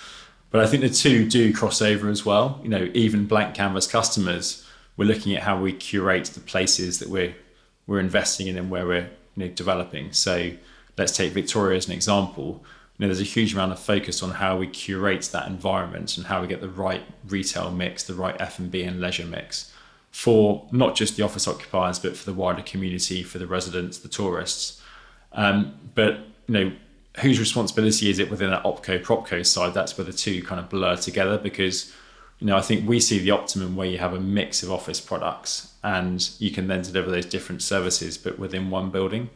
[SPEAKER 1] But I think the two do cross over as well. Even Blank Canvas customers, we're looking at how we curate the places that we're investing in and where we're developing. So let's take Victoria as an example. There's a huge amount of focus on how we curate that environment and how we get the right retail mix, the right F&B and leisure mix for not just the office occupiers, but for the wider community, for the residents, the tourists. But whose responsibility is it within that opco propco side? That's where the two kind of blur together, because I think we see the optimum where you have a mix of office products and you can then deliver those different services but within one building.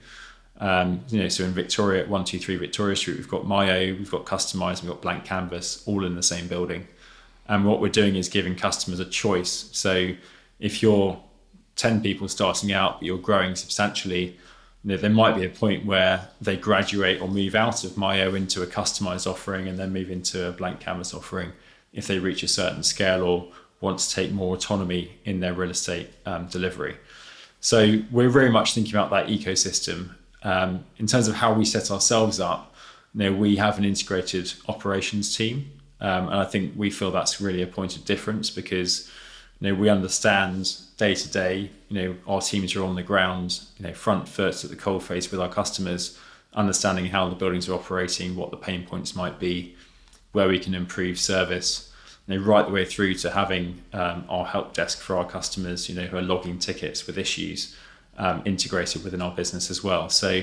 [SPEAKER 1] So in Victoria at 123 Victoria Street, we've got Myo, we've got Customized, we've got Blank Canvas, all in the same building. And what we're doing is giving customers a choice. So if you're 10 people starting out, but you're growing substantially, there might be a point where they graduate or move out of Myo into a Customized offering and then move into a Blank Canvas offering if they reach a certain scale or want to take more autonomy in their real estate delivery. So we're very much thinking about that ecosystem. In terms of how we set ourselves up, we have an integrated operations team. And I think we feel that's really a point of difference because we understand day to day, our teams are on the ground, front foot at the coalface with our customers, understanding how the buildings are operating, what the pain points might be, where we can improve service, right the way through to having our help desk for our customers, who are logging tickets with issues integrated within our business as well. So,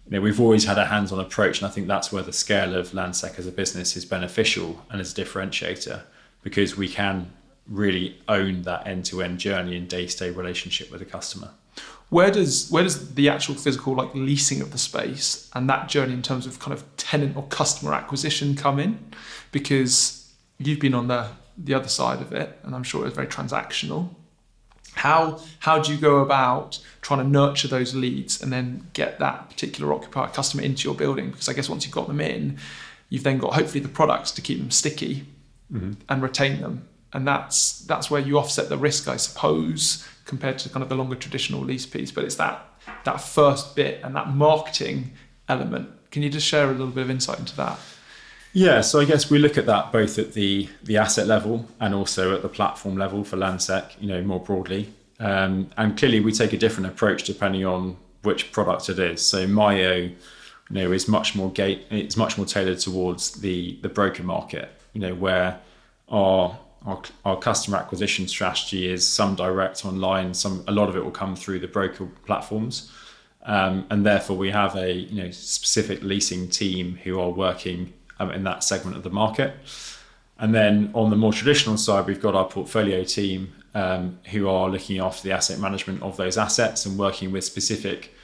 [SPEAKER 1] we've always had a hands-on approach, and I think that's where the scale of Landsec as a business is beneficial and is a differentiator, because we can really own that end-to-end journey and day-to-day relationship with the customer.
[SPEAKER 2] Where does the actual physical leasing of the space and that journey in terms of kind of tenant or customer acquisition come in? Because you've been on the other side of it, and I'm sure it was very transactional. How do you go about trying to nurture those leads and then get that particular occupier customer into your building? Because I guess once you've got them in, you've then got hopefully the products to keep them sticky and retain them. And that's where you offset the risk, I suppose, compared to kind of the longer traditional lease piece. But it's that first bit and that marketing element. Can you just share a little bit of insight into that?
[SPEAKER 1] Yeah, so I guess we look at that both at the asset level and also at the platform level for Landsec, more broadly. And clearly we take a different approach depending on which product it is. So Myo, is much more tailored towards the broker market, where our customer acquisition strategy is some direct online, a lot of it will come through the broker platforms. And therefore we have a specific leasing team who are working in that segment of the market. And then on the more traditional side, we've got our portfolio team who are looking after the asset management of those assets and working with specific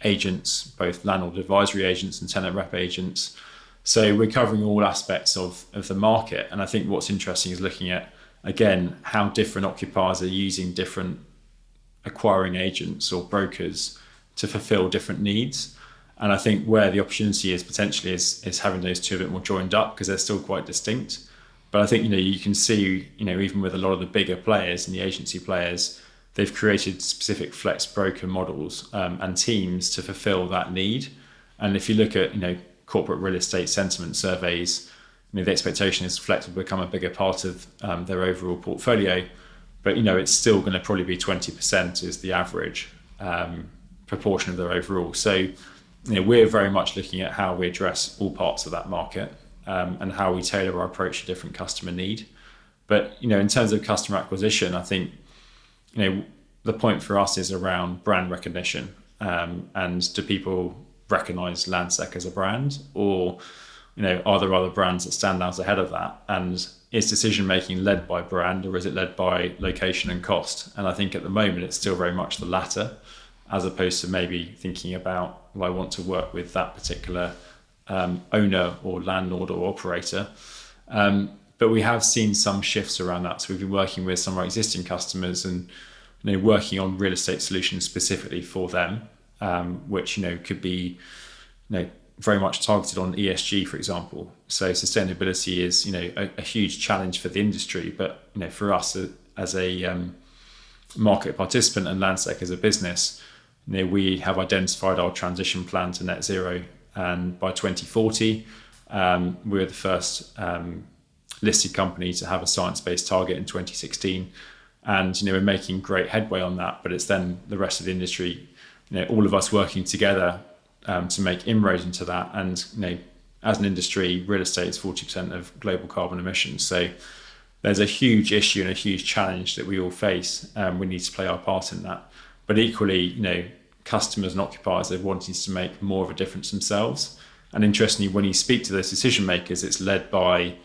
[SPEAKER 1] agents, both landlord advisory agents and tenant rep agents. So we're covering all aspects of the market. And I think what's interesting is looking at, again, how different occupiers are using different acquiring agents or brokers to fulfill different needs. And I think where the opportunity is potentially is having those two a bit more joined up, because they're still quite distinct. But I think, you can see, even with a lot of the bigger players and the agency players, they've created specific flex broker models and teams to fulfill that need. And if you look at, corporate real estate sentiment surveys, the expectation is flex will become a bigger part of their overall portfolio. But, it's still going to probably be 20% is the average proportion of their overall. So, we're very much looking at how we address all parts of that market and how we tailor our approach to different customer need. But, in terms of customer acquisition, I think, the point for us is around brand recognition. And do people recognize Landsec as a brand, or, are there other brands that stand out ahead of that? And is decision making led by brand, or is it led by location and cost? And I think at the moment it's still very much the latter, as opposed to maybe thinking about, well, I want to work with that particular owner or landlord or operator. But we have seen some shifts around that. So we've been working with some of our existing customers and working on real estate solutions specifically for them, which could be very much targeted on ESG, for example. So sustainability is a huge challenge for the industry, but for us as a market participant and Landsec as a business, we have identified our transition plan to net zero, and by 2040 we're the first listed company to have a science-based target in 2016, and we're making great headway on that. But it's then the rest of the industry, all of us working together to make inroads into that. And as an industry, real estate is 40% of global carbon emissions, so there's a huge issue and a huge challenge that we all face. We need to play our part in that. But equally, customers and occupiers are wanting to make more of a difference themselves. And interestingly, when you speak to those decision makers, it's led by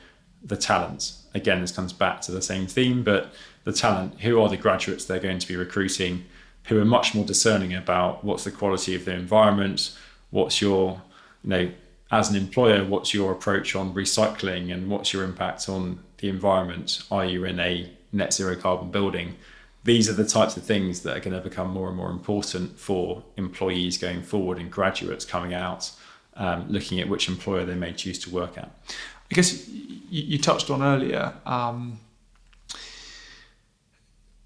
[SPEAKER 1] the talent. Again, this comes back to the same theme, but the talent, who are the graduates they're going to be recruiting, who are much more discerning about what's the quality of their environment, what's your, as an employer, what's your approach on recycling and what's your impact on the environment? Are you in a net zero carbon building? These are the types of things that are going to become more and more important for employees going forward and graduates coming out, looking at which employer they may choose to work at.
[SPEAKER 2] I guess you touched on earlier,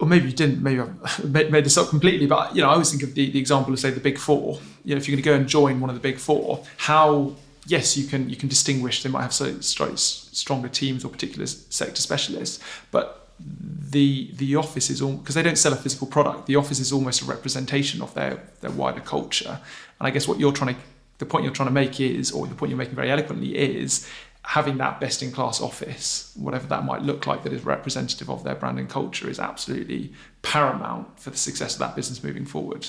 [SPEAKER 2] or maybe you didn't, maybe I've made this up completely, but I always think of the example of, say, the big four. If you're going to go and join one of the big four, how yes, you can distinguish. They might have stronger teams or particular sector specialists, but the office is all, because they don't sell a physical product. The office is almost a representation of their wider culture. And I guess the point you're trying to make is, or the point you're making very eloquently is, having that best-in-class office, whatever that might look like, that is representative of their brand and culture, is absolutely paramount for the success of that business moving forward.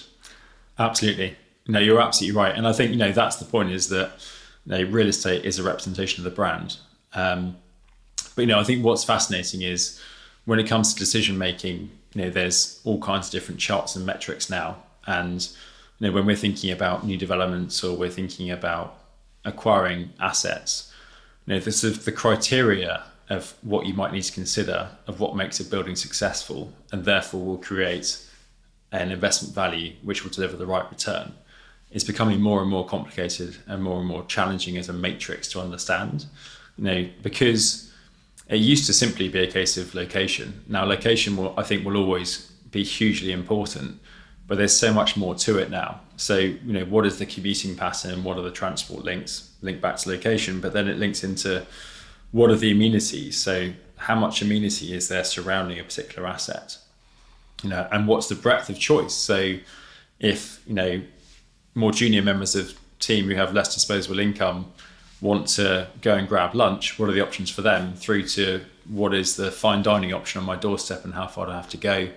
[SPEAKER 1] Absolutely. No, you're absolutely right. And I think, that's the point, is that real estate is a representation of the brand. But, I think what's fascinating is when it comes to decision making, there's all kinds of different charts and metrics now. And, when we're thinking about new developments or we're thinking about acquiring assets, the criteria of what you might need to consider of what makes a building successful and therefore will create an investment value which will deliver the right return is becoming more and more complicated and more challenging as a matrix to understand. Because it used to simply be a case of location. Now, location will always be hugely important, but there's so much more to it now. So, what is the commuting pattern? What are the transport links? Link back to location, but then it links into what are the amenities? So how much amenity is there surrounding a particular asset? And what's the breadth of choice? So if, more junior members of team who have less disposable income want to go and grab lunch, what are the options for them, through to what is the fine dining option on my doorstep and how far do I have to go?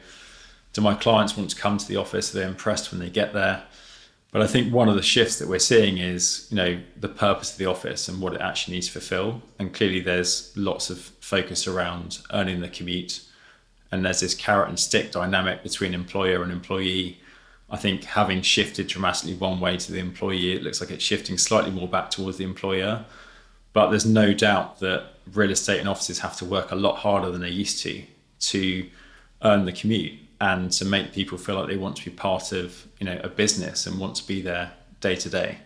[SPEAKER 1] Do my clients want to come to the office? Are they impressed when they get there? But I think one of the shifts that we're seeing is, the purpose of the office and what it actually needs to fulfill. And clearly there's lots of focus around earning the commute. And there's this carrot and stick dynamic between employer and employee. I think having shifted dramatically one way to the employee, it looks like it's shifting slightly more back towards the employer. But there's no doubt that real estate and offices have to work a lot harder than they used to earn the commute and to make people feel like they want to be part of, a business and want to be there day to day.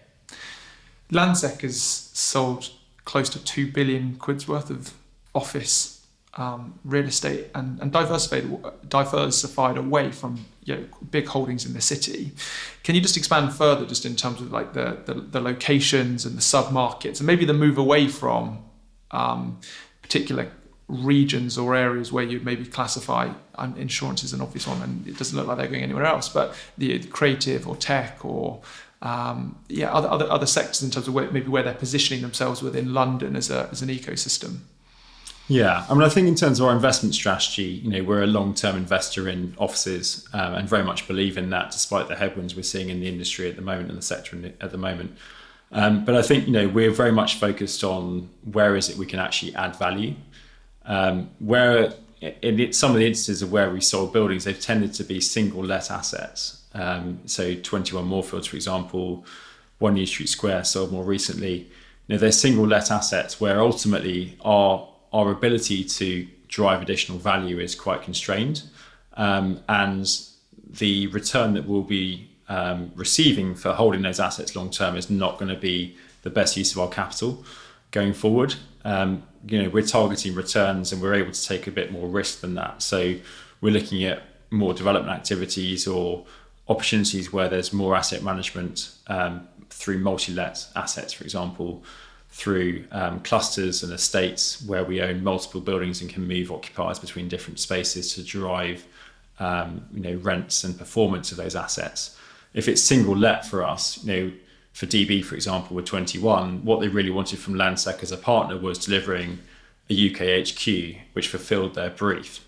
[SPEAKER 2] Landsec has sold close to 2 billion quid's worth of office real estate and diversified away from big holdings in the city. Can you just expand further, just in terms of like the locations and the sub-markets, and maybe the move away from particular regions or areas where you'd maybe classify insurance as an obvious one, and it doesn't look like they're going anywhere else, but the creative or tech or other sectors, in terms of where they're positioning themselves within London as an ecosystem?
[SPEAKER 1] Yeah, I think in terms of our investment strategy, we're a long-term investor in offices and very much believe in that, despite the headwinds we're seeing in the industry at the moment and the sector at the moment. But I think, we're very much focused on where is it we can actually add value. Where in some of the instances of where we sold buildings, they've tended to be single let assets. So 21 Moorfields, for example, 1 New Street Square sold more recently. They're single let assets where ultimately our ability to drive additional value is quite constrained. And the return that we'll be receiving for holding those assets long term is not going to be the best use of our capital going forward. We're targeting returns and we're able to take a bit more risk than that. So we're looking at more development activities or opportunities where there's more asset management through multi-let assets, for example, through clusters and estates where we own multiple buildings and can move occupiers between different spaces to drive rents and performance of those assets. If it's single let for us, for DB, for example, with 21, what they really wanted from Landsec as a partner was delivering a UK HQ, which fulfilled their brief.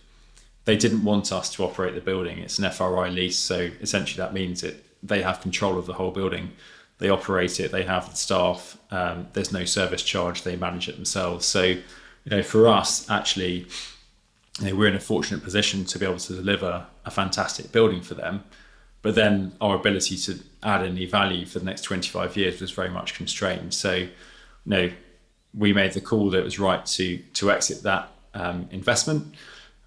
[SPEAKER 1] They didn't want us to operate the building. It's an FRI lease, so essentially that means that they have control of the whole building. They operate it, they have the staff, there's no service charge, they manage it themselves. So, for us, actually, we're in a fortunate position to be able to deliver a fantastic building for them. But then our ability to add any value for the next 25 years was very much constrained. So, we made the call that it was right to exit that investment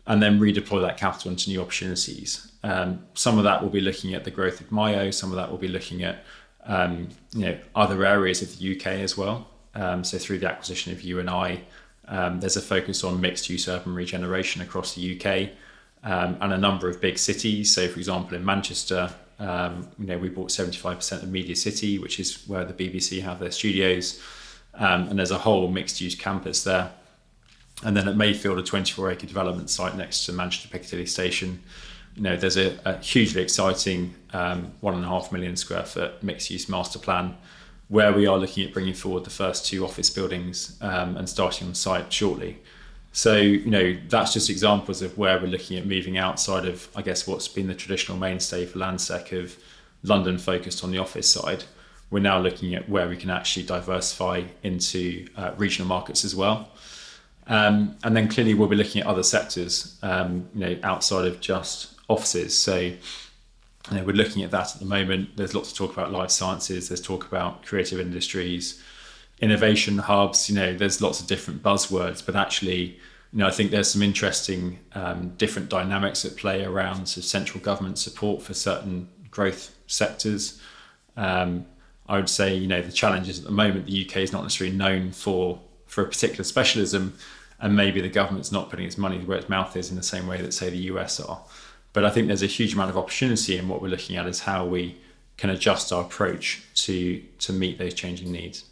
[SPEAKER 1] and then redeploy that capital into new opportunities. Some of that will be looking at the growth of Mayo, some of that will be looking at other areas of the UK as well. So through the acquisition of U&I, there's a focus on mixed use urban regeneration across the UK. And a number of big cities. So, for example, in Manchester, we bought 75% of Media City, which is where the BBC have their studios. and there's a whole mixed-use campus there. And then at Mayfield, a 24-acre development site next to Manchester Piccadilly Station, there's a hugely exciting 1.5 million square foot mixed-use master plan where we are looking at bringing forward the first 2 office buildings and starting on site shortly. So, that's just examples of where we're looking at moving outside of, I guess, what's been the traditional mainstay for Landsec of London focused on the office side. We're now looking at where we can actually diversify into regional markets as well. And then clearly we'll be looking at other sectors, outside of just offices. So, we're looking at that at the moment. There's lots of talk about life sciences. There's talk about creative industries, innovation hubs. There's lots of different buzzwords, but actually, I think there's some interesting different dynamics at play around sort of central government support for certain growth sectors. I would say, the challenge is at the moment the UK is not necessarily known for a particular specialism, and maybe the government's not putting its money where its mouth is in the same way that, say, the US are. But I think there's a huge amount of opportunity, and what we're looking at is how we can adjust our approach to meet those changing needs.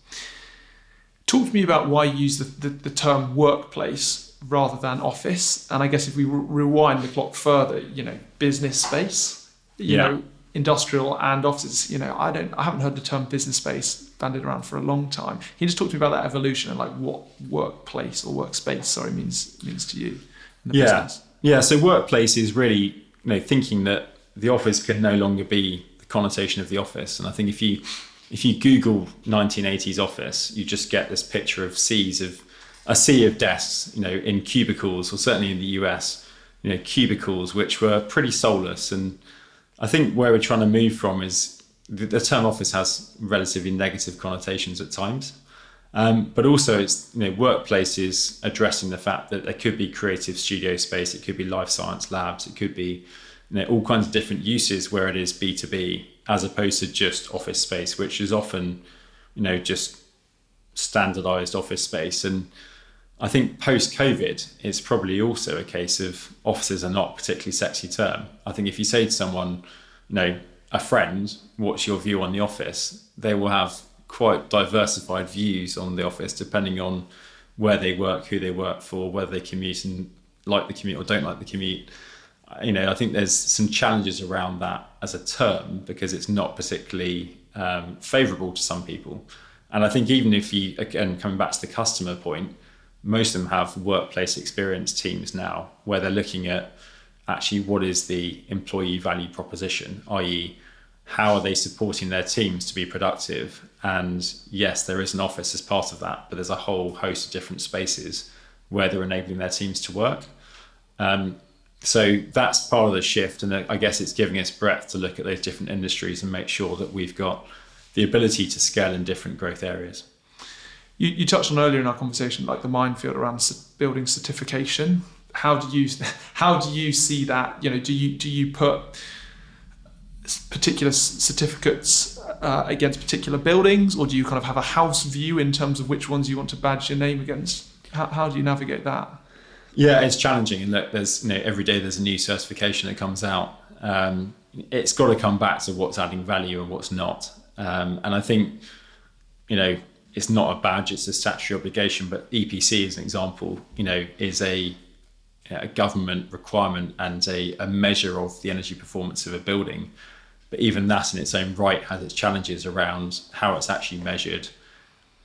[SPEAKER 2] Talk to me about why you use the term workplace rather than office. And I guess if we rewind the clock further, business space, industrial and offices, I haven't heard the term business space banded around for a long time. Can you just talk to me about that evolution and like what workplace or workspace, means to you in the business?
[SPEAKER 1] Yeah, so workplace is really, thinking that the office can no longer be the connotation of the office. And I think if you Google 1980s office, you just get this picture of a sea of desks, in cubicles, or certainly in the US, cubicles, which were pretty soulless. And I think where we're trying to move from is the term office has relatively negative connotations at times. But also it's, workplaces addressing the fact that there could be creative studio space, it could be life science labs, it could be, all kinds of different uses where it is B2B, as opposed to just office space, which is often, just standardized office space. And I think post-COVID, it's probably also a case of offices are not a particularly sexy term. I think if you say to someone, a friend, what's your view on the office? They will have quite diversified views on the office, depending on where they work, who they work for, whether they commute and like the commute or don't like the commute. I think there's some challenges around that as a term because it's not particularly favourable to some people. And I think even if you, again, coming back to the customer point, most of them have workplace experience teams now where they're looking at actually what is the employee value proposition, i.e. how are they supporting their teams to be productive? And yes, there is an office as part of that, but there's a whole host of different spaces where they're enabling their teams to work. So that's part of the shift. And I guess it's giving us breadth to look at those different industries and make sure that we've got the ability to scale in different growth areas.
[SPEAKER 2] You touched on earlier in our conversation, like the minefield around building certification. How do you see that? Do you put particular certificates against particular buildings, or do you kind of have a house view in terms of which ones you want to badge your name against? How do you navigate that?
[SPEAKER 1] Yeah, it's challenging, and look, there's every day there's a new certification that comes out. It's got to come back to what's adding value and what's not. And I think it's not a badge; it's a statutory obligation. But EPC, as an example, is a government requirement and a measure of the energy performance of a building. But even that in its own right has its challenges around how it's actually measured.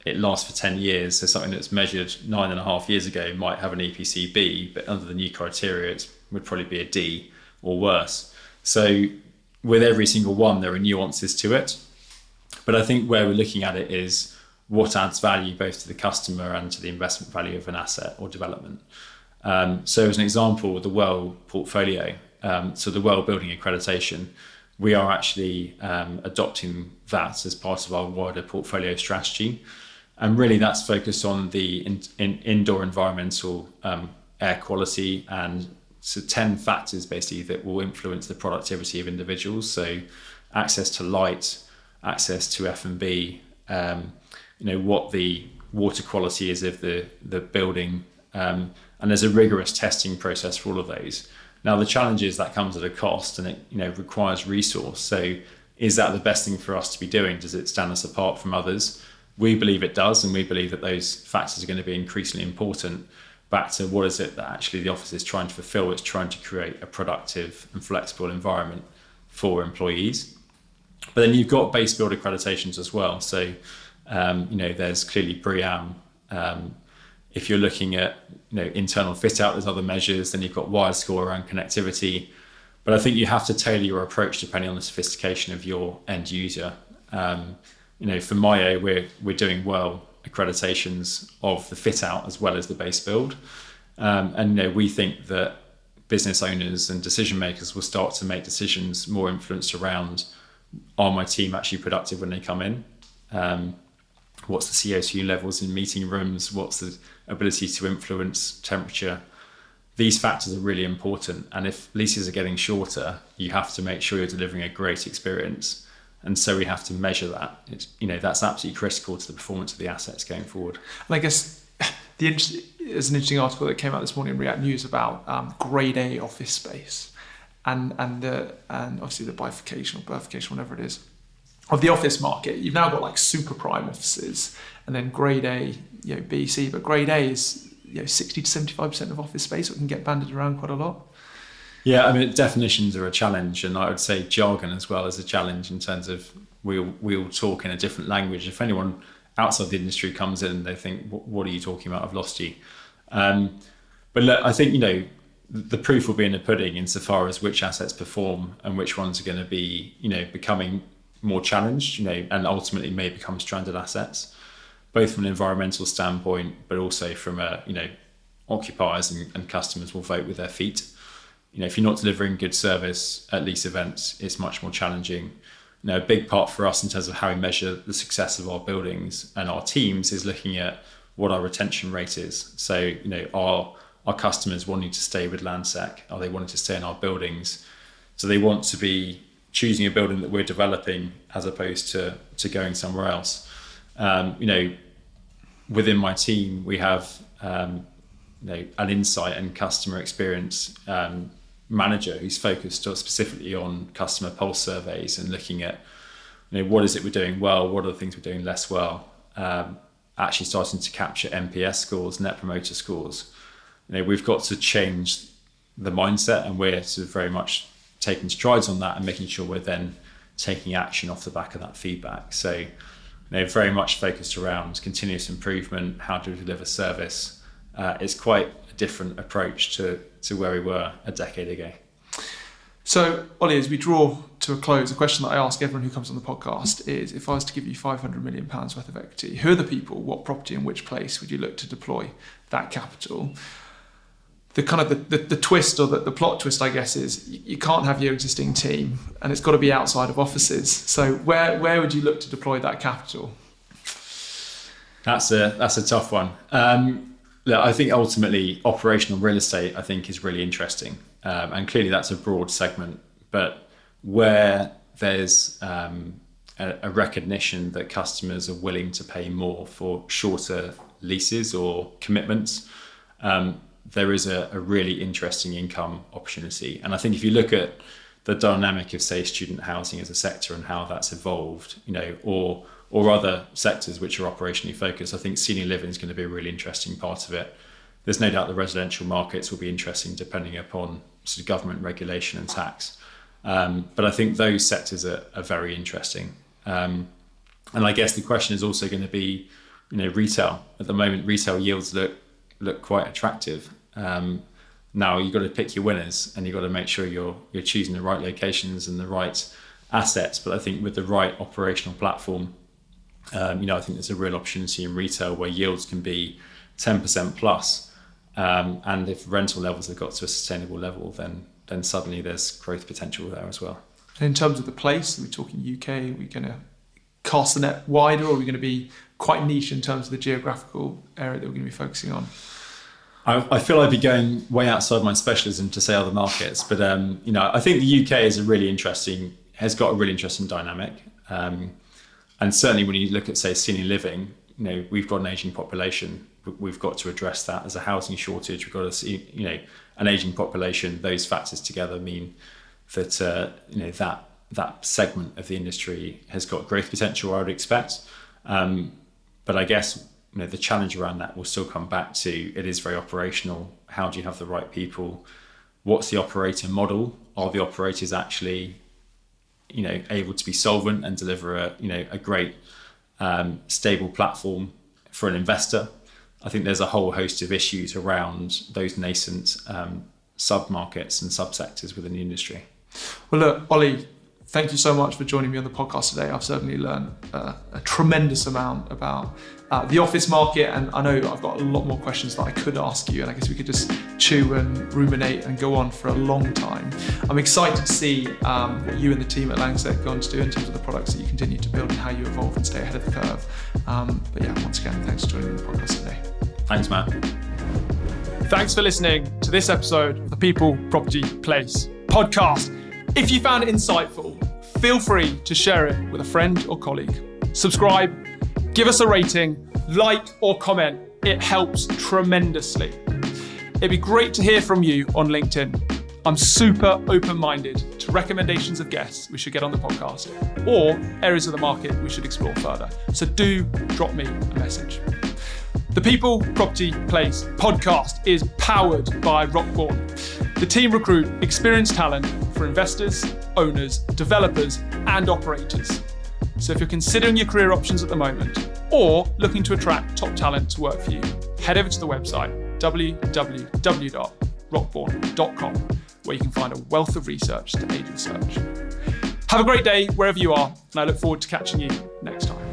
[SPEAKER 1] It lasts for 10 years, so something that's measured 9.5 years ago might have an EPC B, but under the new criteria it would probably be a D or worse. So with every single one there are nuances to it. But I think where we're looking at it is what adds value both to the customer and to the investment value of an asset or development. So as an example, the WELL portfolio, so the WELL building accreditation, we are actually adopting that as part of our wider portfolio strategy. And really that's focused on the indoor environmental air quality and so 10 factors basically that will influence the productivity of individuals. So access to light, access to F&B, what the water quality is of the building, and there's a rigorous testing process for all of those. Now the challenge is that comes at a cost and it requires resource. So is that the best thing for us to be doing? Does it stand us apart from others? We believe it does, and we believe that those factors are going to be increasingly important. Back to what is it that actually the office is trying to fulfill? It's trying to create a productive and flexible environment for employees. But then you've got base build accreditations as well. So, there's clearly BREEAM. If you're looking at internal fit out, there's other measures. Then you've got WIRE score around connectivity. But I think you have to tailor your approach depending on the sophistication of your end user. For Myo, we're doing well accreditations of the fit out as well as the base build. We think that business owners and decision makers will start to make decisions more influenced around, are my team actually productive when they come in? What's the CO2 levels in meeting rooms? What's the ability to influence temperature? These factors are really important. And if leases are getting shorter, you have to make sure you're delivering a great experience. And so we have to measure that. That's absolutely critical to the performance of the assets going forward.
[SPEAKER 2] And I guess there's an interesting article that came out this morning in React News about grade A office space and obviously the bifurcation or bifurcation, whatever it is, of the office market. You've now got like super prime offices and then grade A, B, C, but grade A is 60 to 75% of office space, so it can get banded around quite a lot.
[SPEAKER 1] Yeah, I mean, definitions are a challenge, and I would say jargon as well is a challenge in terms of we all talk in a different language. If anyone outside the industry comes in, they think, what are you talking about? I've lost you. But look, I think, the proof will be in the pudding insofar as which assets perform and which ones are going to be, becoming more challenged, and ultimately may become stranded assets, both from an environmental standpoint, but also from occupiers and customers will vote with their feet. If you're not delivering good service at lease events, it's much more challenging. A big part for us in terms of how we measure the success of our buildings and our teams is looking at what our retention rate is. So, our customers wanting to stay with Landsec? Are they wanting to stay in our buildings? So they want to be choosing a building that we're developing as opposed to going somewhere else. Within my team, we have an insight and customer experience manager who's focused specifically on customer pulse surveys and looking at what is it we're doing well, what are the things we're doing less well, actually starting to capture NPS scores, net promoter scores. We've got to change the mindset, and we're sort of very much taking strides on that and making sure we're then taking action off the back of that feedback. So very much focused around continuous improvement, how to deliver service. It's quite a different approach to where we were a decade ago.
[SPEAKER 2] So, Ollie, as we draw to a close, a question that I ask everyone who comes on the podcast is, if I was to give you £500 million worth of equity, who are the people, what property and which place would you look to deploy that capital? The kind of the twist, or the plot twist, I guess, is you can't have your existing team and it's got to be outside of offices. So where would you look to deploy that capital?
[SPEAKER 1] That's a tough one. Look, I think ultimately operational real estate, I think, is really interesting. And clearly that's a broad segment, but where there's a recognition that customers are willing to pay more for shorter leases or commitments, there is a really interesting income opportunity. And I think if you look at the dynamic of, say, student housing as a sector and how that's evolved, or other sectors which are operationally focused, I think senior living is going to be a really interesting part of it. There's no doubt the residential markets will be interesting depending upon sort of government regulation and tax. But I think those sectors are very interesting. And I guess the question is also going to be, retail. At the moment, retail yields look quite attractive. Now you've got to pick your winners, and you've got to make sure you're choosing the right locations and the right assets. But I think with the right operational platform, I think there's a real opportunity in retail where yields can be 10% plus. And if rental levels have got to a sustainable level, then suddenly there's growth potential there as well.
[SPEAKER 2] And in terms of the place, are we talking UK? Are we going to cast the net wider, or are we going to be quite niche in terms of the geographical area that we're going to be focusing on?
[SPEAKER 1] I feel I'd be going way outside my specialism to say other markets, but I think the UK has got a really interesting dynamic. And certainly when you look at, say, senior living, we've got an aging population. We've got to address that. There's a housing shortage. We've got to see, an aging population. Those factors together mean that, that segment of the industry has got growth potential, I would expect. But I guess the challenge around that will still come back to, it is very operational. How do you have the right people? What's the operator model? Are the operators actually able to be solvent and deliver a great stable platform for an investor? I think there's a whole host of issues around those nascent sub-markets and subsectors within the industry.
[SPEAKER 2] Well, look, Ollie, thank you so much for joining me on the podcast today. I've certainly learned a tremendous amount about the office market, and I know I've got a lot more questions that I could ask you, and I guess we could just chew and ruminate and go on for a long time. I'm excited to see what you and the team at Landsec go on to do in terms of the products that you continue to build and how you evolve and stay ahead of the curve. But yeah, once again, thanks for joining me on the podcast today.
[SPEAKER 1] Thanks, Matt.
[SPEAKER 2] Thanks for listening to this episode of the People, Property, Place podcast. If you found it insightful, feel free to share it with a friend or colleague. Subscribe, give us a rating, like or comment. It helps tremendously. It'd be great to hear from you on LinkedIn. I'm super open-minded to recommendations of guests we should get on the podcast or areas of the market we should explore further. So do drop me a message. The People, Property, Place podcast is powered by Rockborn. The team recruit experienced talent for investors, owners, developers, and operators. So if you're considering your career options at the moment or looking to attract top talent to work for you, head over to the website www.rockborn.com, where you can find a wealth of research to aid your search. Have a great day wherever you are, and I look forward to catching you next time.